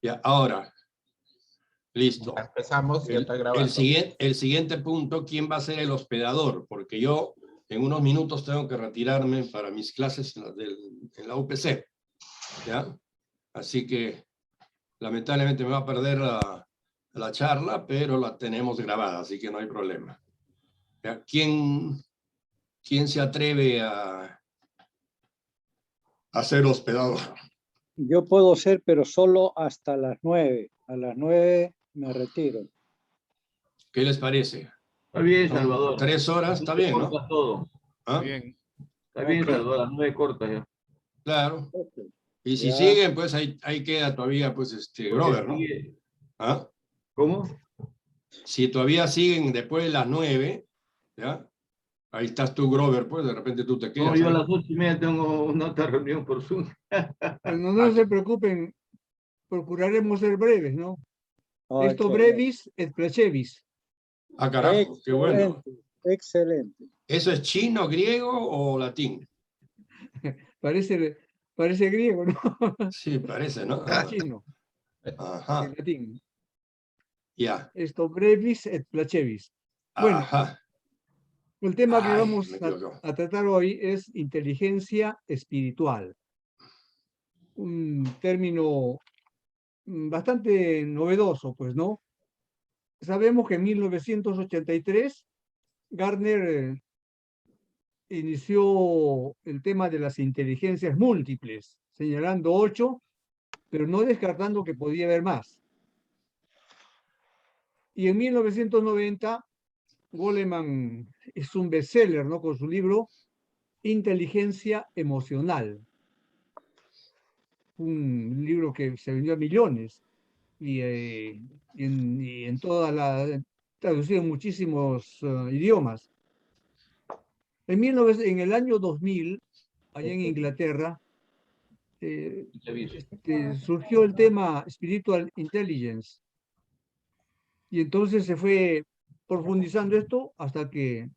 Ya, ahora. Listo. Ya empezamos, ya está grabando. El siguiente punto, ¿quién va a ser el hospedador? Porque yo en unos minutos tengo que retirarme para mis clases en la UPC. ¿Ya? Así que lamentablemente me va a perder la charla, pero la tenemos grabada, así que no hay problema. ¿Ya? ¿Quién se atreve a ser hospedador? Yo puedo ser, pero solo hasta las 9. A las 9 me retiro. ¿Qué les parece? Está bien, Son Salvador. 3 horas, está bien, ¿no? Cortas todo. ¿Ah? Bien. Está bien, Ok. Salvador, las 9 cortas ya. Claro. Ok. Y si Ya. siguen, pues ahí queda todavía, pues, Grover, ¿no? Sigue- ¿Ah? ¿Cómo? Si todavía siguen después de las 9, ¿ya? Ahí estás tú, Grover, pues de repente tú te quedas. No, yo a ahí. las 8:30 tengo una otra reunión por Zoom. Bueno, no se preocupen, procuraremos ser breves, ¿no? Oh, Esto excelente. brevis et placevis. Ah, carajo, qué bueno. Excelente. ¿Eso es chino, griego o latín? Parece griego, ¿no? Sí, parece, ¿no? Es chino, Ajá, en latín. ya. Esto brevis et placevis. Bueno, Ajá. el tema que Ay, vamos me equivoqué. a tratar hoy es inteligencia espiritual. Un término bastante novedoso, pues, ¿no? Sabemos que en 1983 Gardner inició el tema de las inteligencias múltiples, señalando 8, pero no descartando que podía haber más. Y en 1990, Goleman es un bestseller, ¿no? Con su libro Inteligencia Emocional. Un libro que se vendió a millones y en toda la, traducido en muchísimos idiomas. En el año 2000, allá en Inglaterra, surgió el tema Spiritual Intelligence. Y entonces se fue profundizando esto hasta que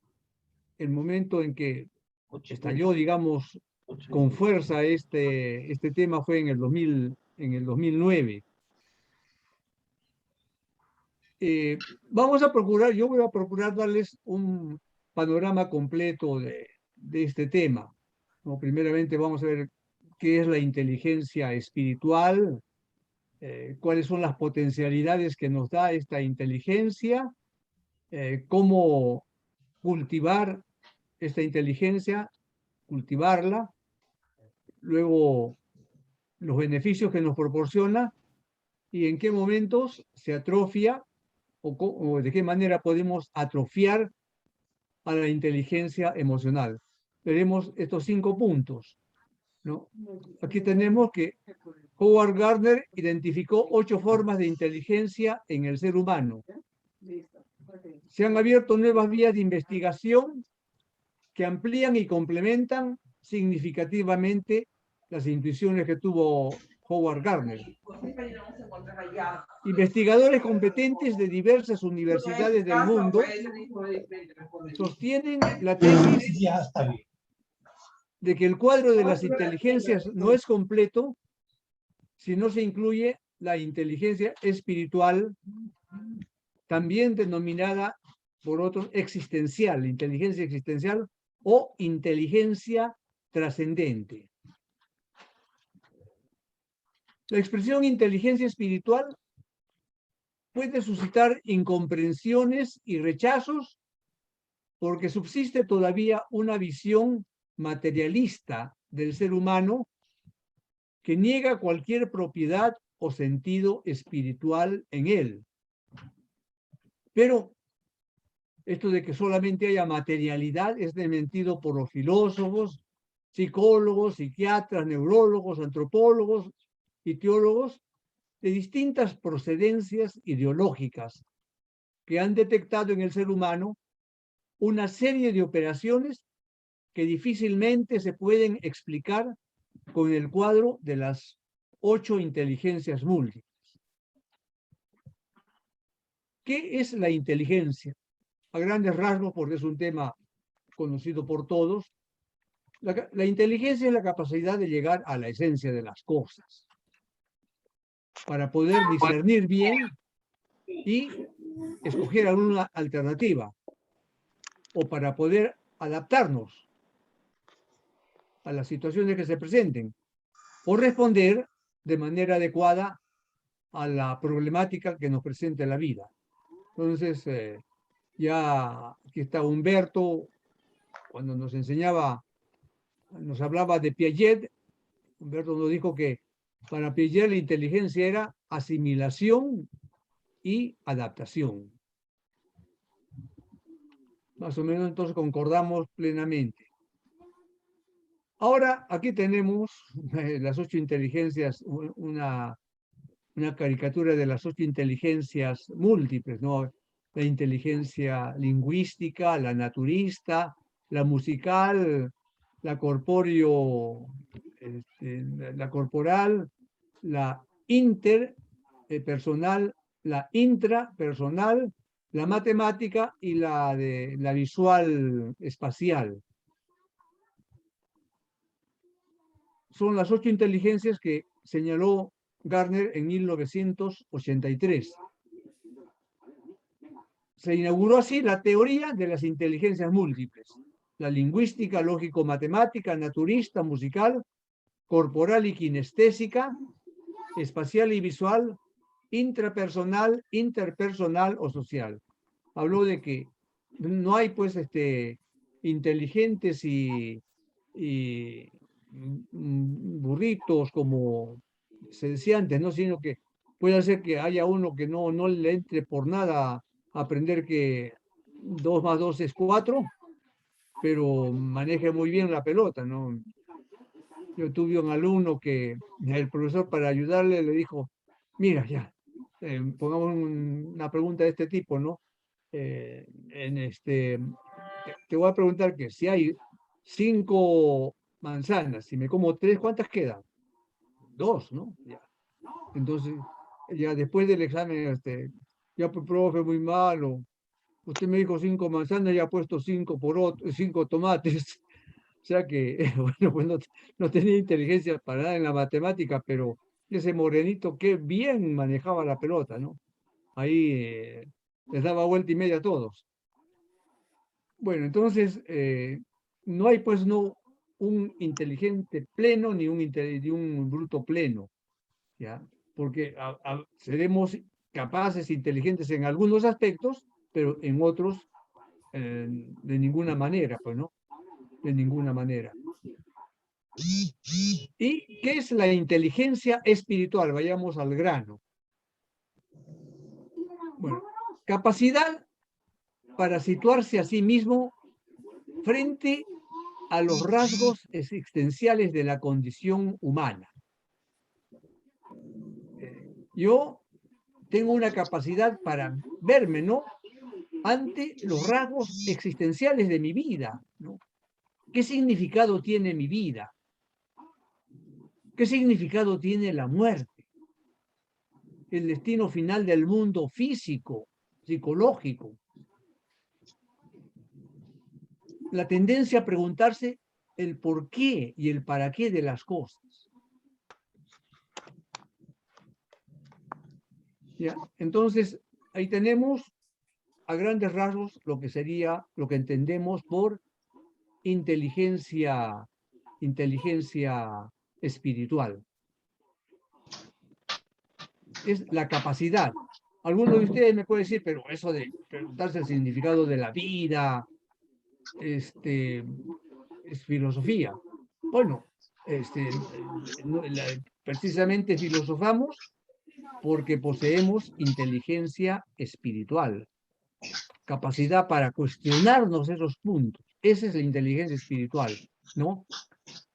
el momento en que estalló, digamos, con fuerza este tema fue en el 2009. Vamos a procurar, yo voy a procurar darles un panorama completo de este tema. ¿No? Primeramente vamos a ver qué es la inteligencia espiritual, cuáles son las potencialidades que nos da esta inteligencia, cómo cultivar esta inteligencia, cultivarla, luego los beneficios que nos proporciona y en qué momentos se atrofia o de qué manera podemos atrofiar a la inteligencia emocional. Veremos estos 5 puntos, ¿no? Aquí tenemos que Howard Gardner identificó 8 formas de inteligencia en el ser humano. Se han abierto nuevas vías de investigación que amplían y complementan significativamente las intuiciones que tuvo Howard Gardner. Investigadores competentes de diversas universidades del mundo sostienen la tesis de que el cuadro de las inteligencias no es completo si no se incluye la inteligencia espiritual, también denominada por otros existencial, inteligencia existencial o inteligencia trascendente. La expresión inteligencia espiritual puede suscitar incomprensiones y rechazos porque subsiste todavía una visión materialista del ser humano que niega cualquier propiedad o sentido espiritual en él. Pero esto de que solamente haya materialidad es desmentido por los filósofos, psicólogos, psiquiatras, neurólogos, antropólogos y teólogos de distintas procedencias ideológicas que han detectado en el ser humano una serie de operaciones que difícilmente se pueden explicar con el cuadro de las 8 inteligencias múltiples. ¿Qué es la inteligencia? A grandes rasgos, porque es un tema conocido por todos, la inteligencia es la capacidad de llegar a la esencia de las cosas. para poder discernir bien y escoger alguna alternativa, o para poder adaptarnos a las situaciones que se presenten, o responder de manera adecuada a la problemática que nos presenta la vida. Entonces, ya aquí está Humberto, cuando nos enseñaba, nos hablaba de Piaget. Humberto nos dijo que para Piaget la inteligencia era asimilación y adaptación. Más o menos entonces concordamos plenamente. Ahora, aquí tenemos las 8 inteligencias, una caricatura de las 8 inteligencias múltiples, ¿no? La inteligencia lingüística, la naturista, la musical, la corpóreo, la corporal, la interpersonal, la intrapersonal, la matemática y la visual espacial. Son las 8 inteligencias que señaló Gardner en 1983. Se inauguró así la teoría de las inteligencias múltiples: la lingüística, lógico-matemática, naturista, musical, corporal y kinestésica, espacial y visual, intrapersonal, interpersonal o social. Habló de que no hay pues inteligentes y burritos, como se decía antes, ¿no? Sino que puede ser que haya uno que no le entre por nada a aprender que 2 más 2 es 4, pero maneje muy bien la pelota, ¿no? Yo tuve un alumno que el profesor, para ayudarle, le dijo: mira, ya, pongamos una pregunta de este tipo, ¿no? Te voy a preguntar que si hay 5 manzanas, si me como 3, ¿cuántas quedan? 2, ¿no? Ya. Entonces, ya después del examen, ya, pues, profe, muy malo. Usted me dijo 5 manzanas y ha puesto 5 tomates. O sea que, bueno, pues no tenía inteligencia para nada en la matemática, pero ese morenito qué bien manejaba la pelota, ¿no? Ahí les daba vuelta y media a todos. Bueno, entonces, no hay pues un inteligente pleno ni un bruto pleno, ¿ya? Porque seremos capaces, inteligentes en algunos aspectos, pero en otros de ninguna manera, pues, ¿no? De ninguna manera. ¿Y qué es la inteligencia espiritual? Vayamos al grano. Bueno, capacidad para situarse a sí mismo frente a los rasgos existenciales de la condición humana. Yo tengo una capacidad para verme, ¿no?, ante los rasgos existenciales de mi vida, ¿no? ¿Qué significado tiene mi vida? ¿Qué significado tiene la muerte? El destino final del mundo físico, psicológico. La tendencia a preguntarse el por qué y el para qué de las cosas. ¿Ya? Entonces, ahí tenemos a grandes rasgos lo que sería, lo que entendemos por inteligencia espiritual. Es la capacidad. Alguno de ustedes me puede decir, pero eso de preguntarse el significado de la vida, es filosofía. Bueno, precisamente filosofamos porque poseemos inteligencia espiritual, capacidad para cuestionarnos esos puntos. Esa es la inteligencia espiritual, ¿no?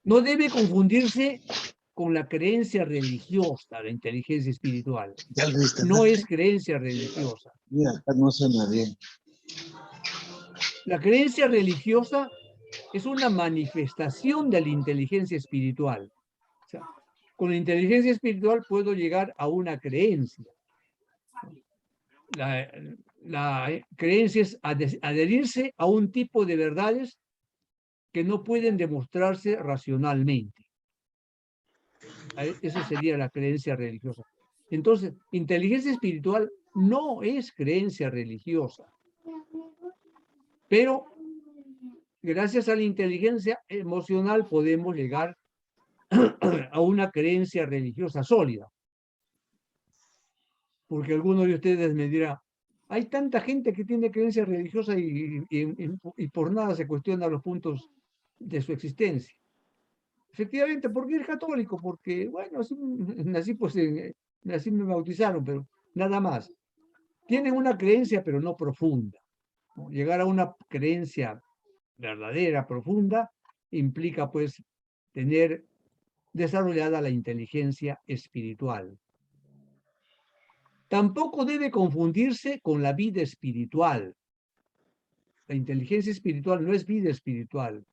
No debe confundirse con la creencia religiosa, la inteligencia espiritual. No es creencia religiosa. Mira, acá no suena bien. La creencia religiosa es una manifestación de la inteligencia espiritual. O sea, con la inteligencia espiritual puedo llegar a una creencia. La creencia es adherirse a un tipo de verdades que no pueden demostrarse racionalmente. Eso sería la creencia religiosa. Entonces, inteligencia espiritual no es creencia religiosa, pero gracias a la inteligencia emocional podemos llegar a una creencia religiosa sólida. Porque alguno de ustedes me dirá, hay tanta gente que tiene creencia religiosa y por nada se cuestiona los puntos de su existencia. Efectivamente, porque es católico, porque, bueno, así, nací, pues, así me bautizaron, pero nada más. Tienen una creencia, pero no profunda, ¿no? Llegar a una creencia verdadera, profunda, implica, pues, tener desarrollada la inteligencia espiritual. Tampoco debe confundirse con la vida espiritual. La inteligencia espiritual no es vida espiritual.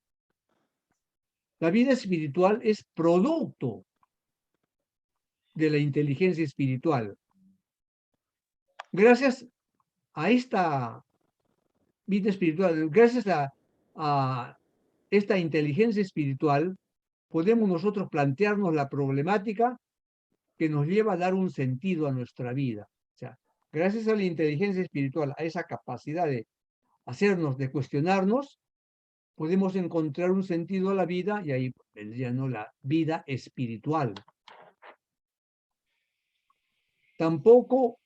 La vida espiritual es producto de la inteligencia espiritual. Gracias a esta vida espiritual, gracias a esta inteligencia espiritual, podemos nosotros plantearnos la problemática que nos lleva a dar un sentido a nuestra vida. O sea, gracias a la inteligencia espiritual, a esa capacidad de hacernos, de cuestionarnos, podemos encontrar un sentido a la vida y ahí vendría, ¿no?, la vida espiritual. Tampoco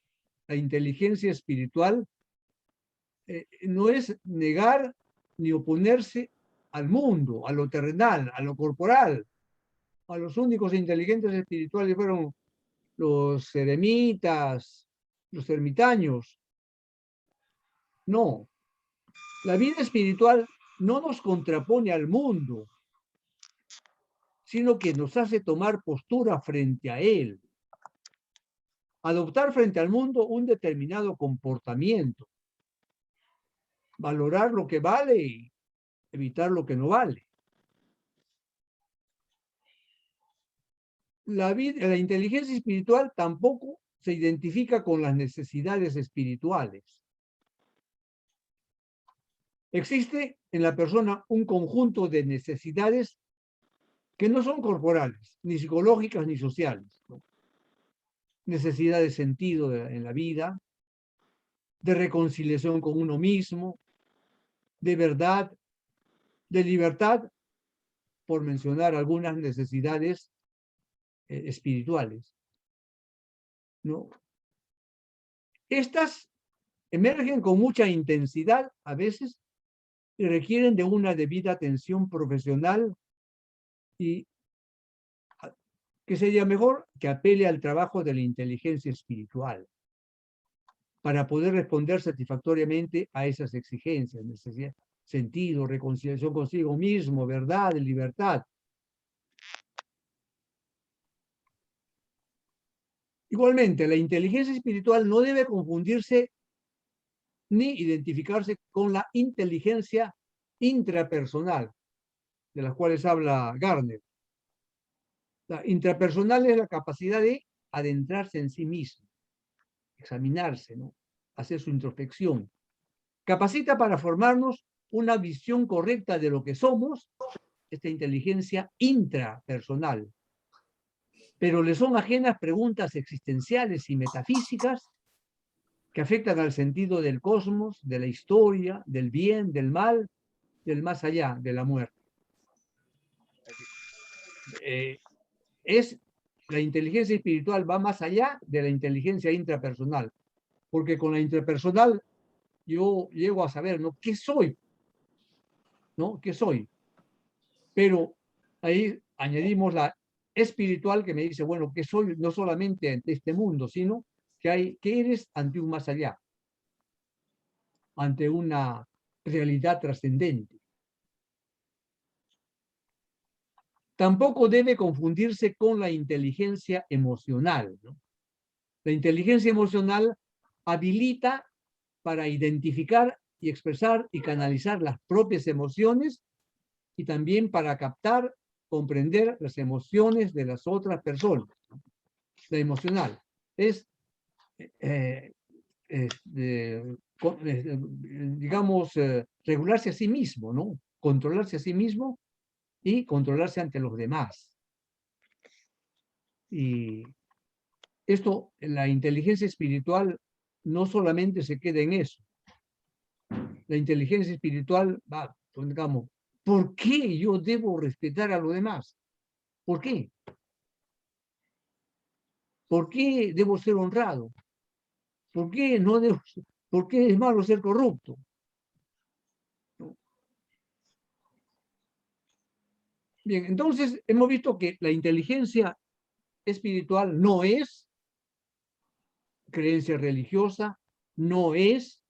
la inteligencia espiritual no es negar ni oponerse al mundo, a lo terrenal, a lo corporal. A los únicos inteligentes espirituales fueron los eremitas, los ermitaños. No, la vida espiritual no nos contrapone al mundo, sino que nos hace tomar postura frente a él. Adoptar frente al mundo un determinado comportamiento. Valorar lo que vale y evitar lo que no vale. La inteligencia espiritual tampoco se identifica con las necesidades espirituales. Existe en la persona un conjunto de necesidades que no son corporales, ni psicológicas, ni sociales, ¿no? Necesidad de sentido en la vida, de reconciliación con uno mismo, de verdad, de libertad, por mencionar algunas necesidades espirituales, ¿no? Estas emergen con mucha intensidad a veces y requieren de una debida atención profesional y que sería mejor que apele al trabajo de la inteligencia espiritual para poder responder satisfactoriamente a esas exigencias, necesidad, sentido, reconciliación consigo mismo, verdad, libertad. Igualmente, la inteligencia espiritual no debe confundirse ni identificarse con la inteligencia intrapersonal, de las cuales habla Gardner. La intrapersonal es la capacidad de adentrarse en sí mismo, examinarse, ¿no?, hacer su introspección. Capacita para formarnos una visión correcta de lo que somos, esta inteligencia intrapersonal. Pero le son ajenas preguntas existenciales y metafísicas que afectan al sentido del cosmos, de la historia, del bien, del mal, del más allá, de la muerte. La inteligencia espiritual va más allá de la inteligencia intrapersonal, porque con la intrapersonal yo llego a saber, ¿no?, qué soy, ¿no?, qué soy. Pero ahí añadimos la espiritual que me dice, bueno, qué soy no solamente ante este mundo, sino que eres ante un más allá, ante una realidad trascendente. Tampoco debe confundirse con la inteligencia emocional, ¿no? La inteligencia emocional habilita para identificar y expresar y canalizar las propias emociones y también para captar, comprender las emociones de las otras personas. La emocional es, digamos, regularse a sí mismo, ¿no?, controlarse a sí mismo y controlarse ante los demás. Y la inteligencia espiritual no solamente se queda en eso. La inteligencia espiritual va, digamos, ¿por qué yo debo respetar a los demás? ¿Por qué? ¿Por qué debo ser honrado? ¿Por qué no debo, por qué es malo ser corrupto? Bien, entonces hemos visto que la inteligencia espiritual no es creencia religiosa, no es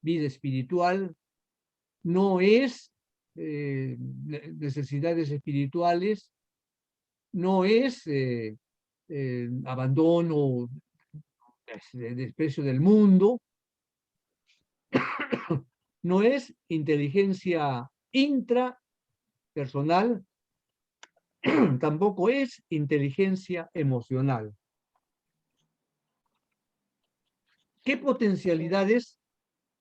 vida espiritual, no es necesidades espirituales, no es abandono, desprecio del mundo, no es inteligencia intrapersonal, tampoco es inteligencia emocional. ¿Qué potencialidades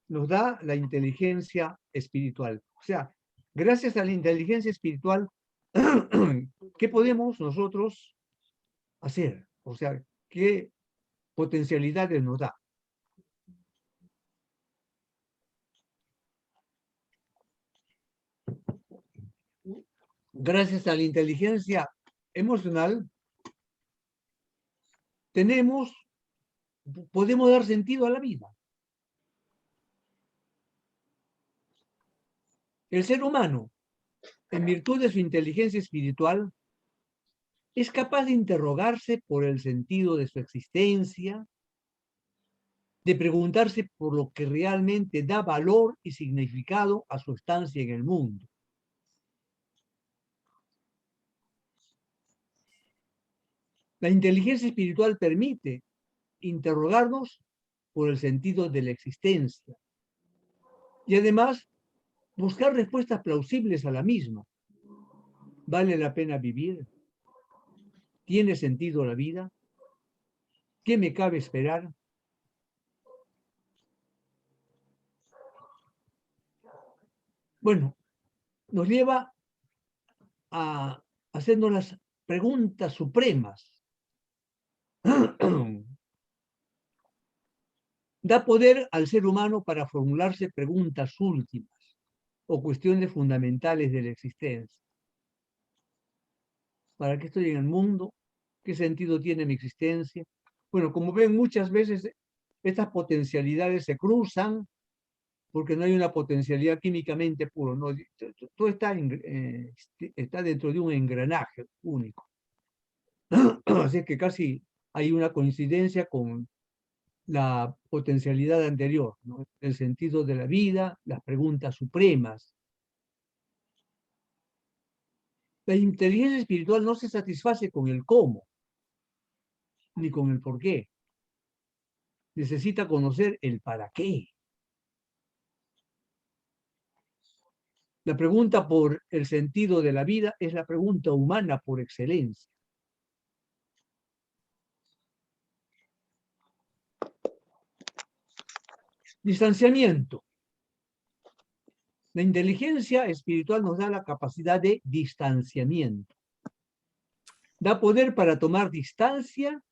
nos da la inteligencia espiritual? O sea, gracias a la inteligencia espiritual, ¿qué podemos nosotros hacer? O sea, ¿qué potencialidades nos da? Gracias a la inteligencia emocional, podemos dar sentido a la vida. El ser humano, en virtud de su inteligencia espiritual, es capaz de interrogarse por el sentido de su existencia, de preguntarse por lo que realmente da valor y significado a su estancia en el mundo. La inteligencia espiritual permite interrogarnos por el sentido de la existencia y además buscar respuestas plausibles a la misma. ¿Vale la pena vivir? ¿Tiene sentido la vida? ¿Qué me cabe esperar? Bueno, nos lleva a hacernos las preguntas supremas. Da poder al ser humano para formularse preguntas últimas o cuestiones fundamentales de la existencia. ¿Para qué estoy en el mundo? ¿Qué sentido tiene mi existencia? Bueno, como ven, muchas veces estas potencialidades se cruzan porque no hay una potencialidad químicamente pura, ¿no? Todo está dentro de un engranaje único. Así que casi hay una coincidencia con la potencialidad anterior, ¿no? El sentido de la vida, las preguntas supremas. La inteligencia espiritual no se satisface con el cómo, ni con el por qué. Necesita conocer el para qué. La pregunta por el sentido de la vida es la pregunta humana por excelencia. Distanciamiento. La inteligencia espiritual nos da la capacidad de distanciamiento. Da poder para tomar distancia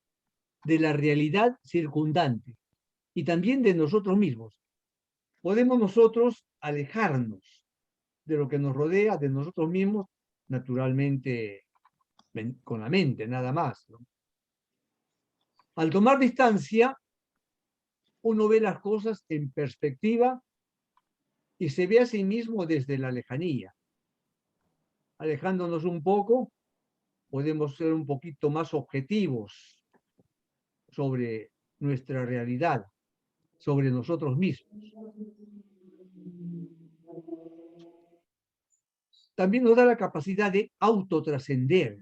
de la realidad circundante y también de nosotros mismos. Podemos nosotros alejarnos de lo que nos rodea, de nosotros mismos, naturalmente con la mente, nada más, ¿no? Al tomar distancia, uno ve las cosas en perspectiva y se ve a sí mismo desde la lejanía. Alejándonos un poco, podemos ser un poquito más objetivos sobre nuestra realidad, sobre nosotros mismos. También nos da la capacidad de autotrascender.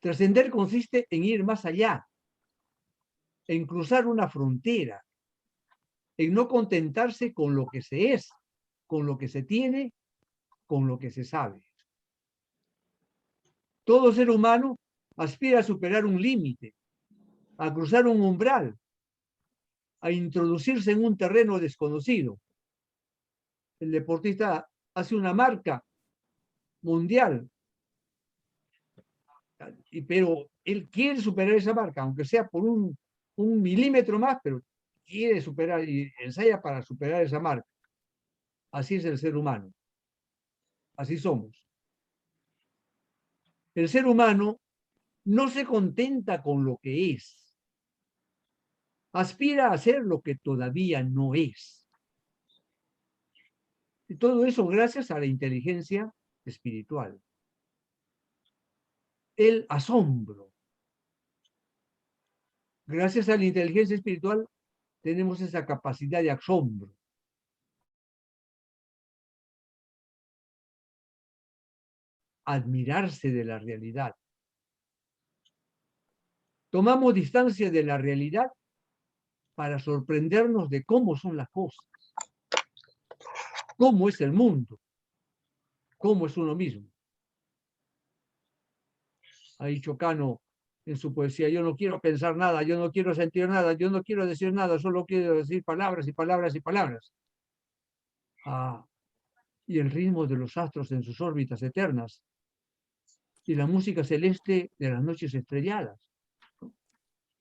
Trascender consiste en ir más allá, en cruzar una frontera, en no contentarse con lo que se es, con lo que se tiene, con lo que se sabe. Todo ser humano aspira a superar un límite, a cruzar un umbral, a introducirse en un terreno desconocido. El deportista hace una marca mundial Pero él quiere superar esa marca, aunque sea por un milímetro más, pero quiere superar y ensaya para superar esa marca. Así es el ser humano. Así somos. El ser humano no se contenta con lo que es. Aspira a ser lo que todavía no es. Y todo eso gracias a la inteligencia espiritual. El asombro. Gracias a la inteligencia espiritual tenemos esa capacidad de asombro. Admirarse de la realidad. Tomamos distancia de la realidad para sorprendernos de cómo son las cosas, cómo es el mundo, cómo es uno mismo. Ha dicho Cano en su poesía: yo no quiero pensar nada, yo no quiero sentir nada, yo no quiero decir nada, solo quiero decir palabras y palabras y palabras. Y el ritmo de los astros en sus órbitas eternas y la música celeste de las noches estrelladas. O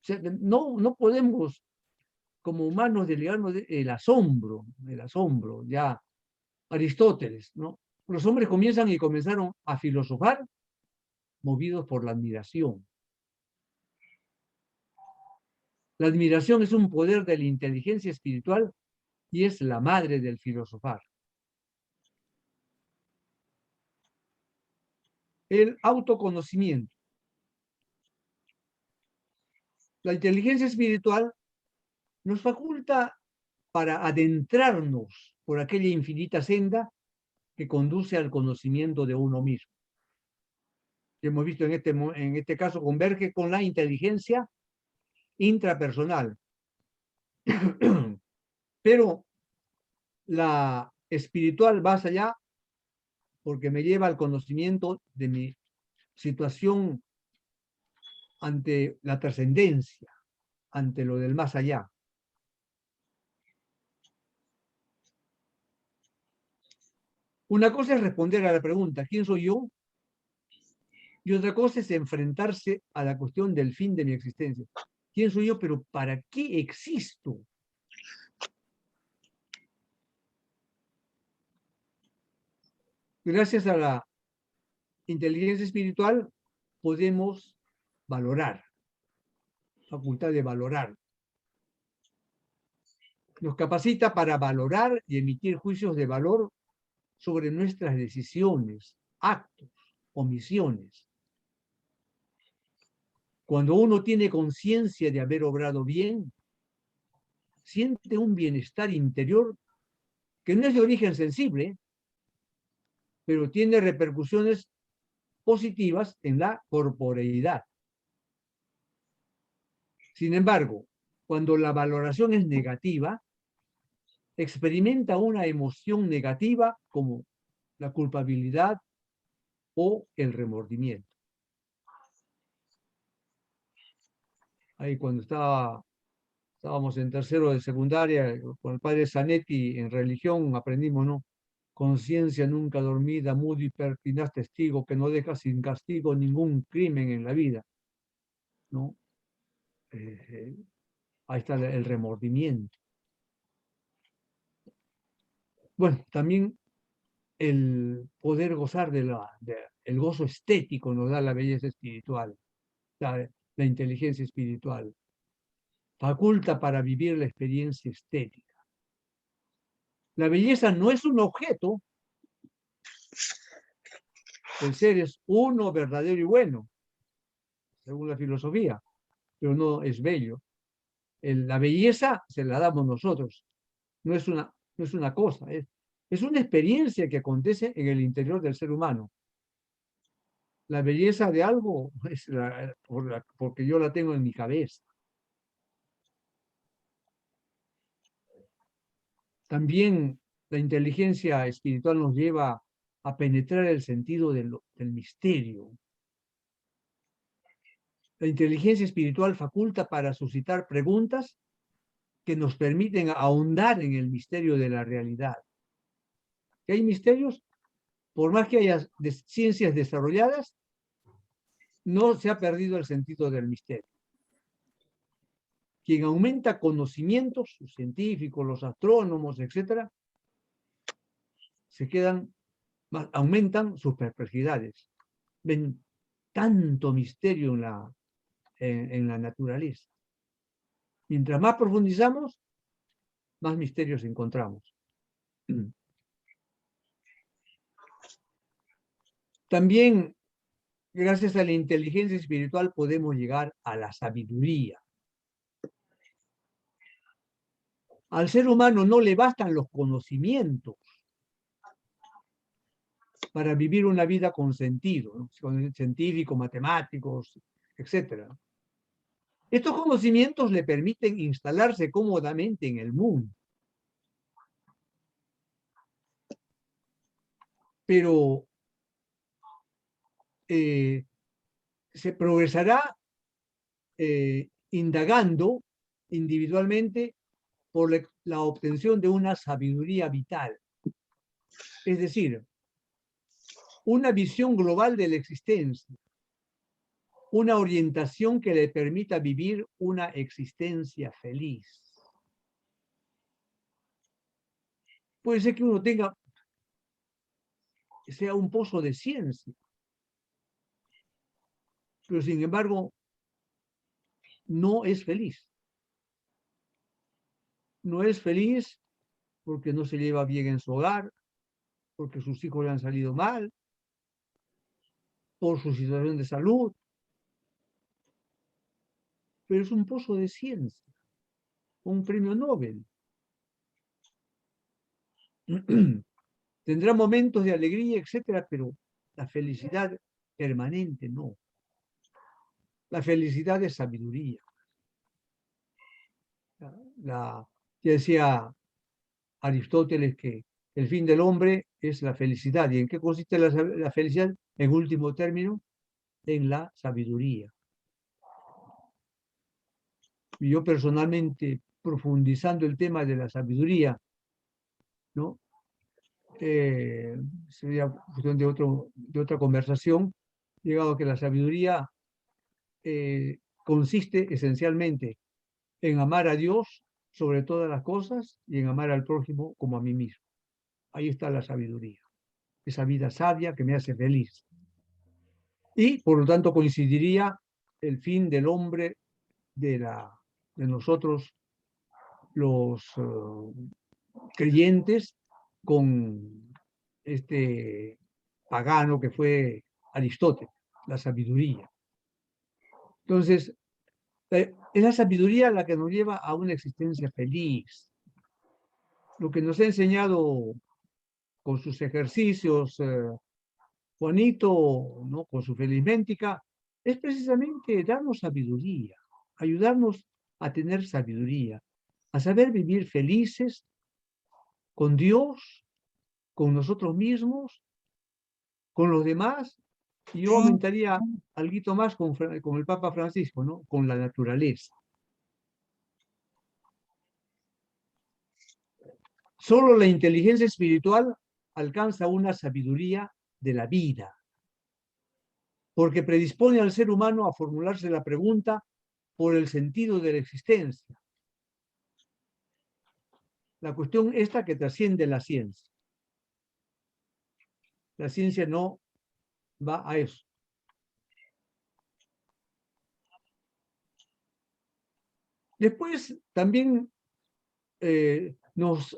sea, no podemos como humanos delegarnos el asombro, ya Aristóteles, ¿no? Los hombres comenzaron a filosofar movidos por la admiración. La admiración es un poder de la inteligencia espiritual y es la madre del filosofar. El autoconocimiento. La inteligencia espiritual nos faculta para adentrarnos por aquella infinita senda que conduce al conocimiento de uno mismo. Hemos visto en este caso converge con la inteligencia intrapersonal. Pero la espiritual va allá porque me lleva al conocimiento de mi situación ante la trascendencia, ante lo del más allá. Una cosa es responder a la pregunta, ¿quién soy yo? Y otra cosa es enfrentarse a la cuestión del fin de mi existencia. ¿Quién soy yo? Pero ¿para qué existo? Gracias a la inteligencia espiritual podemos valorar, facultad de valorar. Nos capacita para valorar y emitir juicios de valor sobre nuestras decisiones, actos, omisiones. Cuando uno tiene conciencia de haber obrado bien, siente un bienestar interior que no es de origen sensible, pero tiene repercusiones positivas en la corporeidad. Sin embargo, cuando la valoración es negativa, experimenta una emoción negativa como la culpabilidad o el remordimiento. Ahí cuando estábamos en tercero de secundaria con el padre Zanetti en religión, aprendimos, ¿no? Conciencia nunca dormida, mudo y pertinaz testigo que no deja sin castigo ningún crimen en la vida, ¿no? Ahí está el remordimiento. Bueno, también el poder gozar del gozo estético nos da la belleza espiritual, la inteligencia espiritual. Faculta para vivir la experiencia estética. La belleza no es un objeto. El ser es uno, verdadero y bueno, según la filosofía, pero no es bello. La belleza se la damos nosotros. No es una cosa, es una experiencia que acontece en el interior del ser humano. La belleza de algo es porque yo la tengo en mi cabeza. También la inteligencia espiritual nos lleva a penetrar el sentido del misterio. La inteligencia espiritual faculta para suscitar preguntas que nos permiten ahondar en el misterio de la realidad. ¿Que hay misterios? Por más que haya ciencias desarrolladas, no se ha perdido el sentido del misterio. Quien aumenta conocimientos, los científicos, los astrónomos, etcétera, aumentan sus perplejidades. Ven tanto misterio en la naturaleza. Mientras más profundizamos, más misterios encontramos. También, gracias a la inteligencia espiritual, podemos llegar a la sabiduría. Al ser humano no le bastan los conocimientos para vivir una vida con sentido, ¿no? Con científicos, matemáticos, etc. Estos conocimientos le permiten instalarse cómodamente en el mundo. Pero se progresará indagando individualmente por la obtención de una sabiduría vital. Es decir, una visión global de la existencia, una orientación que le permita vivir una existencia feliz. Puede ser que uno sea un pozo de ciencia, pero sin embargo no es feliz. No es feliz porque no se lleva bien en su hogar, porque sus hijos le han salido mal, por su situación de salud. Pero es un pozo de ciencia, un premio Nobel. Tendrá momentos de alegría, etcétera, pero la felicidad permanente no. La felicidad es sabiduría. Ya decía Aristóteles que el fin del hombre es la felicidad. ¿Y en qué consiste la felicidad? En último término, en la sabiduría. Y yo personalmente, profundizando el tema de la sabiduría, ¿no? Sería cuestión de otra conversación, llegado a que la sabiduría consiste esencialmente en amar a Dios sobre todas las cosas y en amar al prójimo como a mí mismo. Ahí está la sabiduría, esa vida sabia que me hace feliz. Y por lo tanto coincidiría el fin del hombre, de nosotros los creyentes, con este pagano que fue Aristóteles, la sabiduría. Entonces, es la sabiduría la que nos lleva a una existencia feliz. Lo que nos ha enseñado con sus ejercicios Juanito, ¿no? Con su Felisméntica, es precisamente darnos sabiduría, ayudarnos a tener sabiduría, a saber vivir felices con Dios, con nosotros mismos, con los demás, y yo aumentaría algo más con el Papa Francisco, ¿no? Con la naturaleza. Solo la inteligencia espiritual alcanza una sabiduría de la vida, porque predispone al ser humano a formularse la pregunta por el sentido de la existencia. La cuestión esta que trasciende la ciencia. La ciencia no va a eso. Después también nos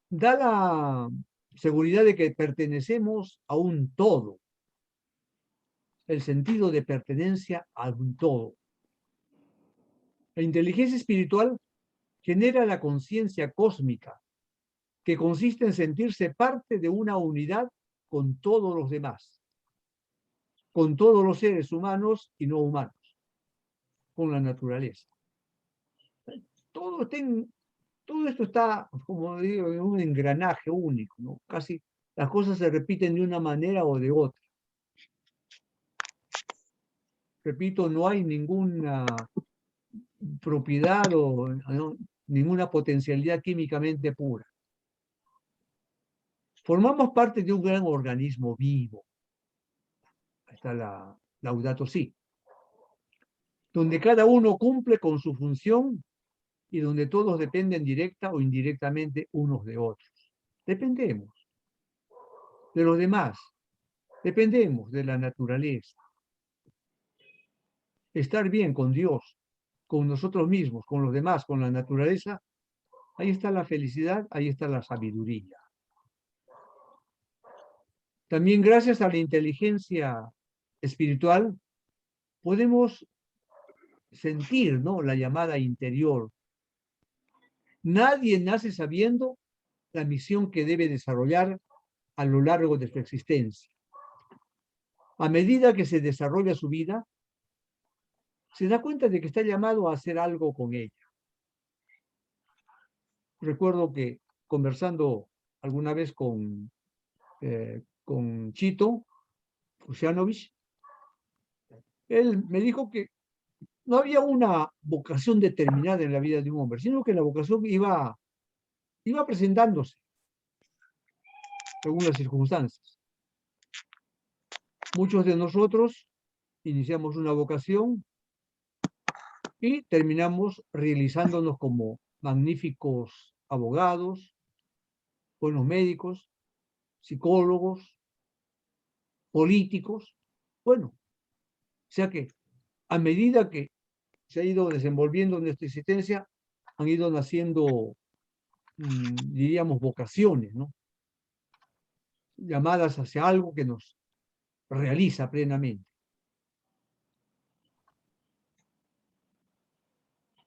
da la seguridad de que pertenecemos a un todo. El sentido de pertenencia a un todo. La inteligencia espiritual genera la conciencia cósmica, que consiste en sentirse parte de una unidad con todos los demás, con todos los seres humanos y no humanos, con la naturaleza. Todo esto está, como digo, en un engranaje único, ¿no? Casi las cosas se repiten de una manera o de otra. Repito, no hay ninguna propiedad o ¿no? ninguna potencialidad químicamente pura. Formamos parte de un gran organismo vivo. Ahí está la Laudato Si. donde cada uno cumple con su función y donde todos dependen directa o indirectamente unos de otros. Dependemos de los demás, dependemos de la naturaleza. Estar bien con Dios, con nosotros mismos, con los demás, con la naturaleza, ahí está la felicidad, ahí está la sabiduría. También gracias a la inteligencia espiritual podemos sentir, ¿no?, la llamada interior. Nadie nace sabiendo la misión que debe desarrollar a lo largo de su existencia. A medida que se desarrolla su vida, se da cuenta de que está llamado a hacer algo con ella. Recuerdo que conversando alguna vez con Chito Kusianovich, él me dijo que no había una vocación determinada en la vida de un hombre, sino que la vocación iba presentándose según las circunstancias. Muchos de nosotros iniciamos una vocación y terminamos realizándonos como magníficos abogados, buenos médicos, psicólogos, políticos. Bueno, o sea que a medida que se ha ido desenvolviendo nuestra existencia, han ido naciendo, diríamos, vocaciones, ¿no?, llamadas hacia algo que nos realiza plenamente.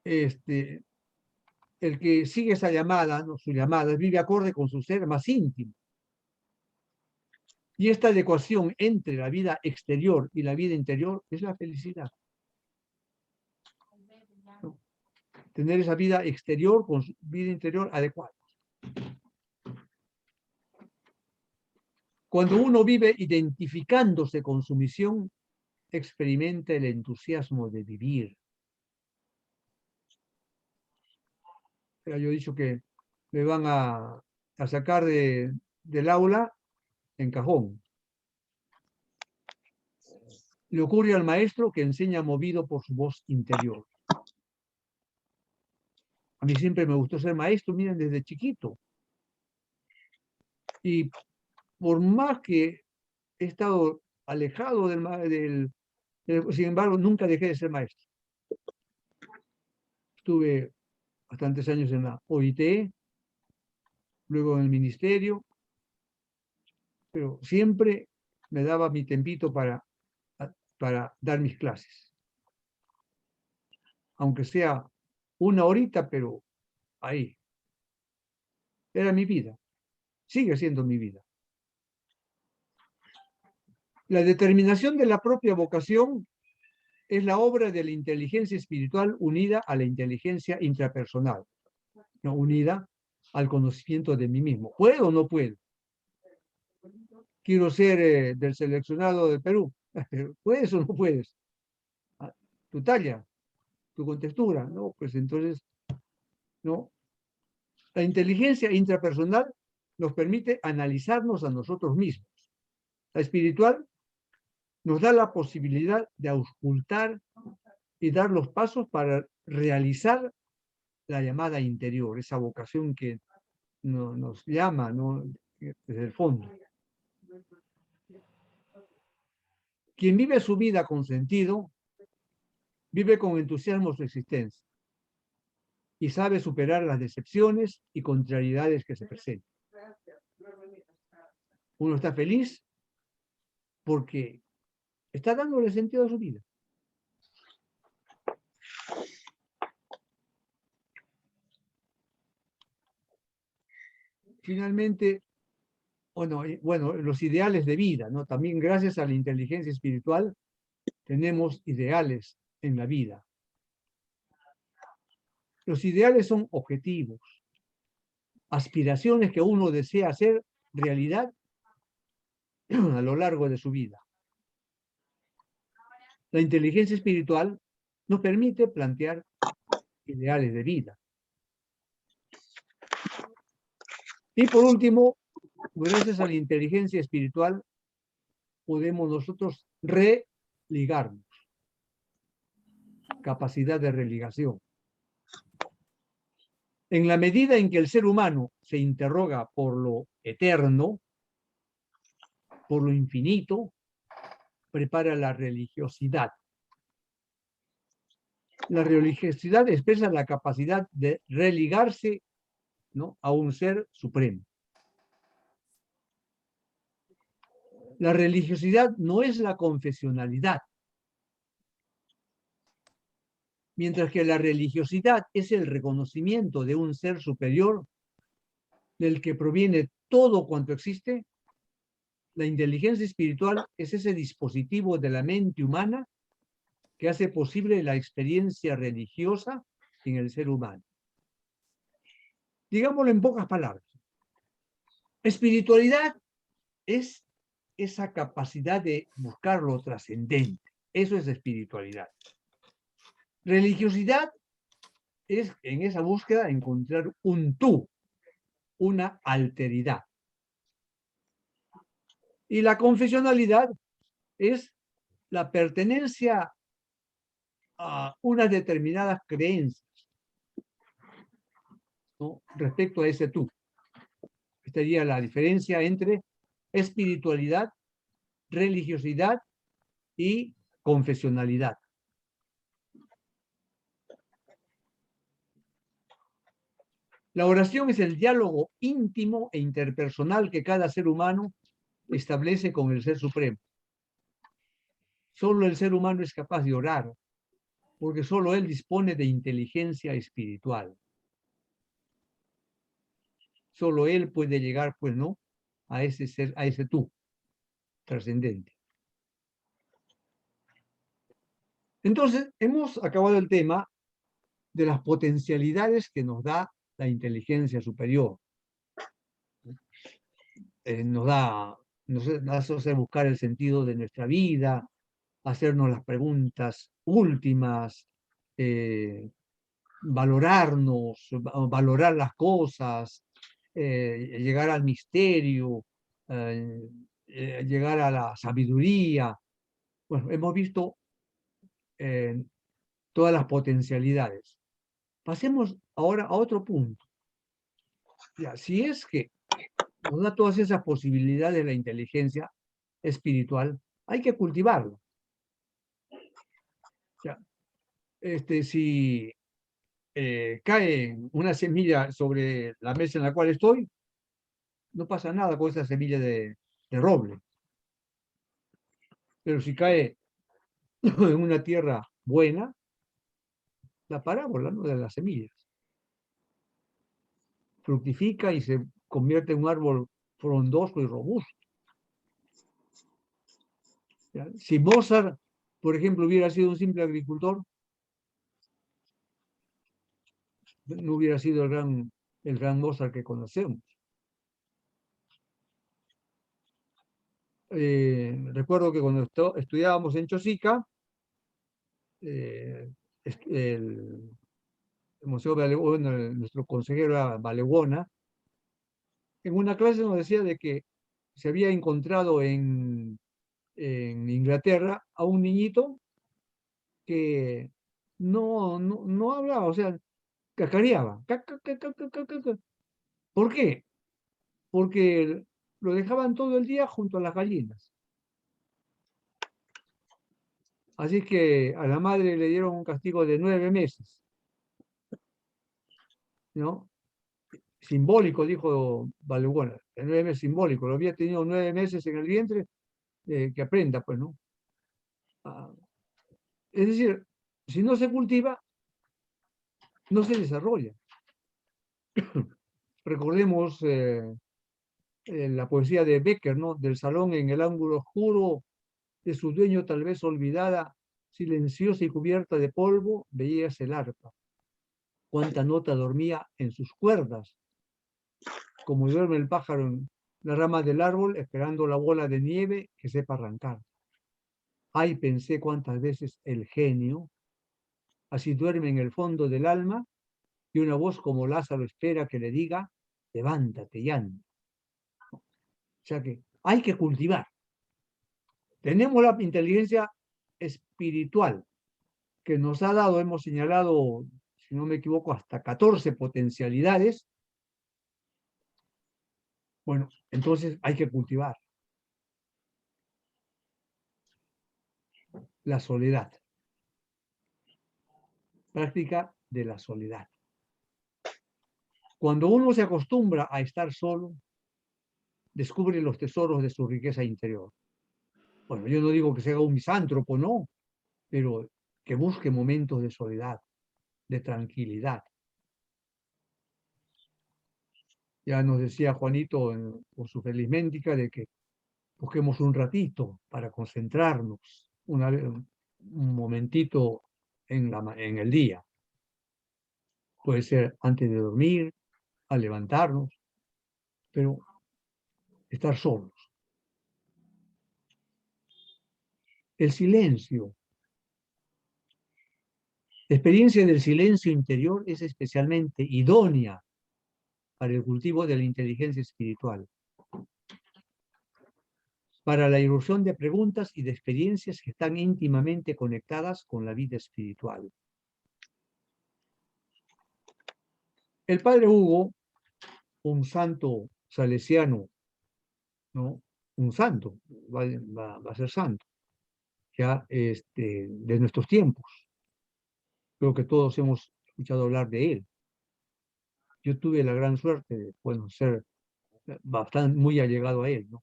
El que sigue esa llamada, ¿no?, su llamada, vive acorde con su ser más íntimo. Y esta adecuación entre la vida exterior y la vida interior es la felicidad, ¿no? Tener esa vida exterior con su vida interior adecuada. Cuando uno vive identificándose con su misión, experimenta el entusiasmo de vivir. Yo he dicho que me van a sacar del aula en cajón. Le ocurre al maestro que enseña movido por su voz interior. A mí siempre me gustó ser maestro, miren, desde chiquito. Y por más que he estado alejado sin embargo, nunca dejé de ser maestro. Estuve bastantes años en la OIT, luego en el ministerio, pero siempre me daba mi tempito para dar mis clases. Aunque sea una horita, pero ahí. Era mi vida. Sigue siendo mi vida. La determinación de la propia vocación es la obra de la inteligencia espiritual unida a la inteligencia intrapersonal, no unida al conocimiento de mí mismo. ¿Puedo o no puedo? Quiero ser del seleccionado de Perú. ¿Puedes o no puedes? Tu talla, tu contextura, ¿no? Pues entonces, ¿no? La inteligencia intrapersonal nos permite analizarnos a nosotros mismos. La espiritual nos da la posibilidad de auscultar y dar los pasos para realizar la llamada interior, esa vocación que nos llama, ¿no?, desde el fondo. Quien vive su vida con sentido, vive con entusiasmo su existencia y sabe superar las decepciones y contrariedades que se presentan. Uno está feliz porque está dándole sentido a su vida. Finalmente, bueno, los ideales de vida, ¿no? También gracias a la inteligencia espiritual tenemos ideales en la vida. Los ideales son objetivos, aspiraciones que uno desea hacer realidad a lo largo de su vida. La inteligencia espiritual nos permite plantear ideales de vida. Y por último, gracias a la inteligencia espiritual, podemos nosotros religarnos. capacidad de religación. En la medida en que el ser humano se interroga por lo eterno, por lo infinito, prepara la religiosidad. La religiosidad expresa la capacidad de religarse, ¿no?, a un ser supremo. La religiosidad no es la confesionalidad, mientras que la religiosidad es el reconocimiento de un ser superior del que proviene todo cuanto existe. La inteligencia espiritual es ese dispositivo de la mente humana que hace posible la experiencia religiosa en el ser humano. Digámoslo en pocas palabras. Espiritualidad es esa capacidad de buscar lo trascendente. Eso es espiritualidad. Religiosidad es en esa búsqueda encontrar un tú, una alteridad. Y la confesionalidad es la pertenencia a unas determinadas creencias, ¿no?, respecto a ese tú. Esta sería la diferencia entre espiritualidad, religiosidad y confesionalidad. La oración es el diálogo íntimo e interpersonal que cada ser humano establece con el Ser Supremo. Solo el ser humano es capaz de orar, porque solo él dispone de inteligencia espiritual. Solo él puede llegar, pues, ¿no?, a ese ser, a ese tú trascendente. Entonces, hemos acabado el tema de las potencialidades que nos da la inteligencia superior. Nos hace buscar el sentido de nuestra vida, hacernos las preguntas últimas, valorarnos, valorar las cosas, llegar al misterio, llegar a la sabiduría. Bueno, hemos visto todas las potencialidades. Pasemos ahora a otro punto. Ya, si es que nos da todas esas posibilidades de la inteligencia espiritual, hay que cultivarla. Ya, si cae una semilla sobre la mesa en la cual estoy, no pasa nada con esa semilla de roble. Pero si cae en una tierra buena, la parábola, ¿no?, de las semillas fructifica y se convierte en un árbol frondoso y robusto. ¿Ya? Si Mozart, por ejemplo, hubiera sido un simple agricultor, no hubiera sido el gran Mozart que conocemos. Recuerdo que cuando estudiábamos en Chosica, el Museo Baleguona, nuestro consejero era Baleguona, en una clase nos decía de que se había encontrado en Inglaterra a un niñito que no hablaba, o sea, cacareaba. ¿Por qué? Porque lo dejaban todo el día junto a las gallinas. Así que a la madre le dieron un castigo de 9 meses. ¿No? Simbólico, dijo Baleguona. De 9 meses simbólico. Lo había tenido 9 meses en el vientre, que aprenda, pues, ¿no? Es decir, si no se cultiva, no se desarrolla. Recordemos la poesía de Becker, ¿no? Del salón en el ángulo oscuro de su dueño tal vez olvidada, silenciosa y cubierta de polvo, veías el arpa. Cuánta nota dormía en sus cuerdas, como duerme el pájaro en la rama del árbol esperando la bola de nieve que sepa arrancar. Ay, pensé cuántas veces el genio, así duerme en el fondo del alma, y una voz como Lázaro espera que le diga, levántate y anda. O sea que hay que cultivar. Tenemos la inteligencia espiritual, que nos ha dado, hemos señalado, si no me equivoco, hasta 14 potencialidades, bueno, entonces hay que cultivar la soledad. Práctica de la soledad. Cuando uno se acostumbra a estar solo, descubre los tesoros de su riqueza interior. Bueno, yo no digo que sea un misántropo, no, pero que busque momentos de soledad, de tranquilidad. Ya nos decía Juanito por su felisméntica de que busquemos un ratito para concentrarnos, un momentito en el día. Puede ser antes de dormir, al levantarnos, pero estar solos. El silencio. La experiencia del silencio interior es especialmente idónea para el cultivo de la inteligencia espiritual, para la irrupción de preguntas y de experiencias que están íntimamente conectadas con la vida espiritual. El padre Hugo, un santo salesiano, ¿no? Un santo, va a ser santo, ya de nuestros tiempos. Creo que todos hemos escuchado hablar de él. Yo tuve la gran suerte de, bueno, ser bastante muy allegado a él, ¿no?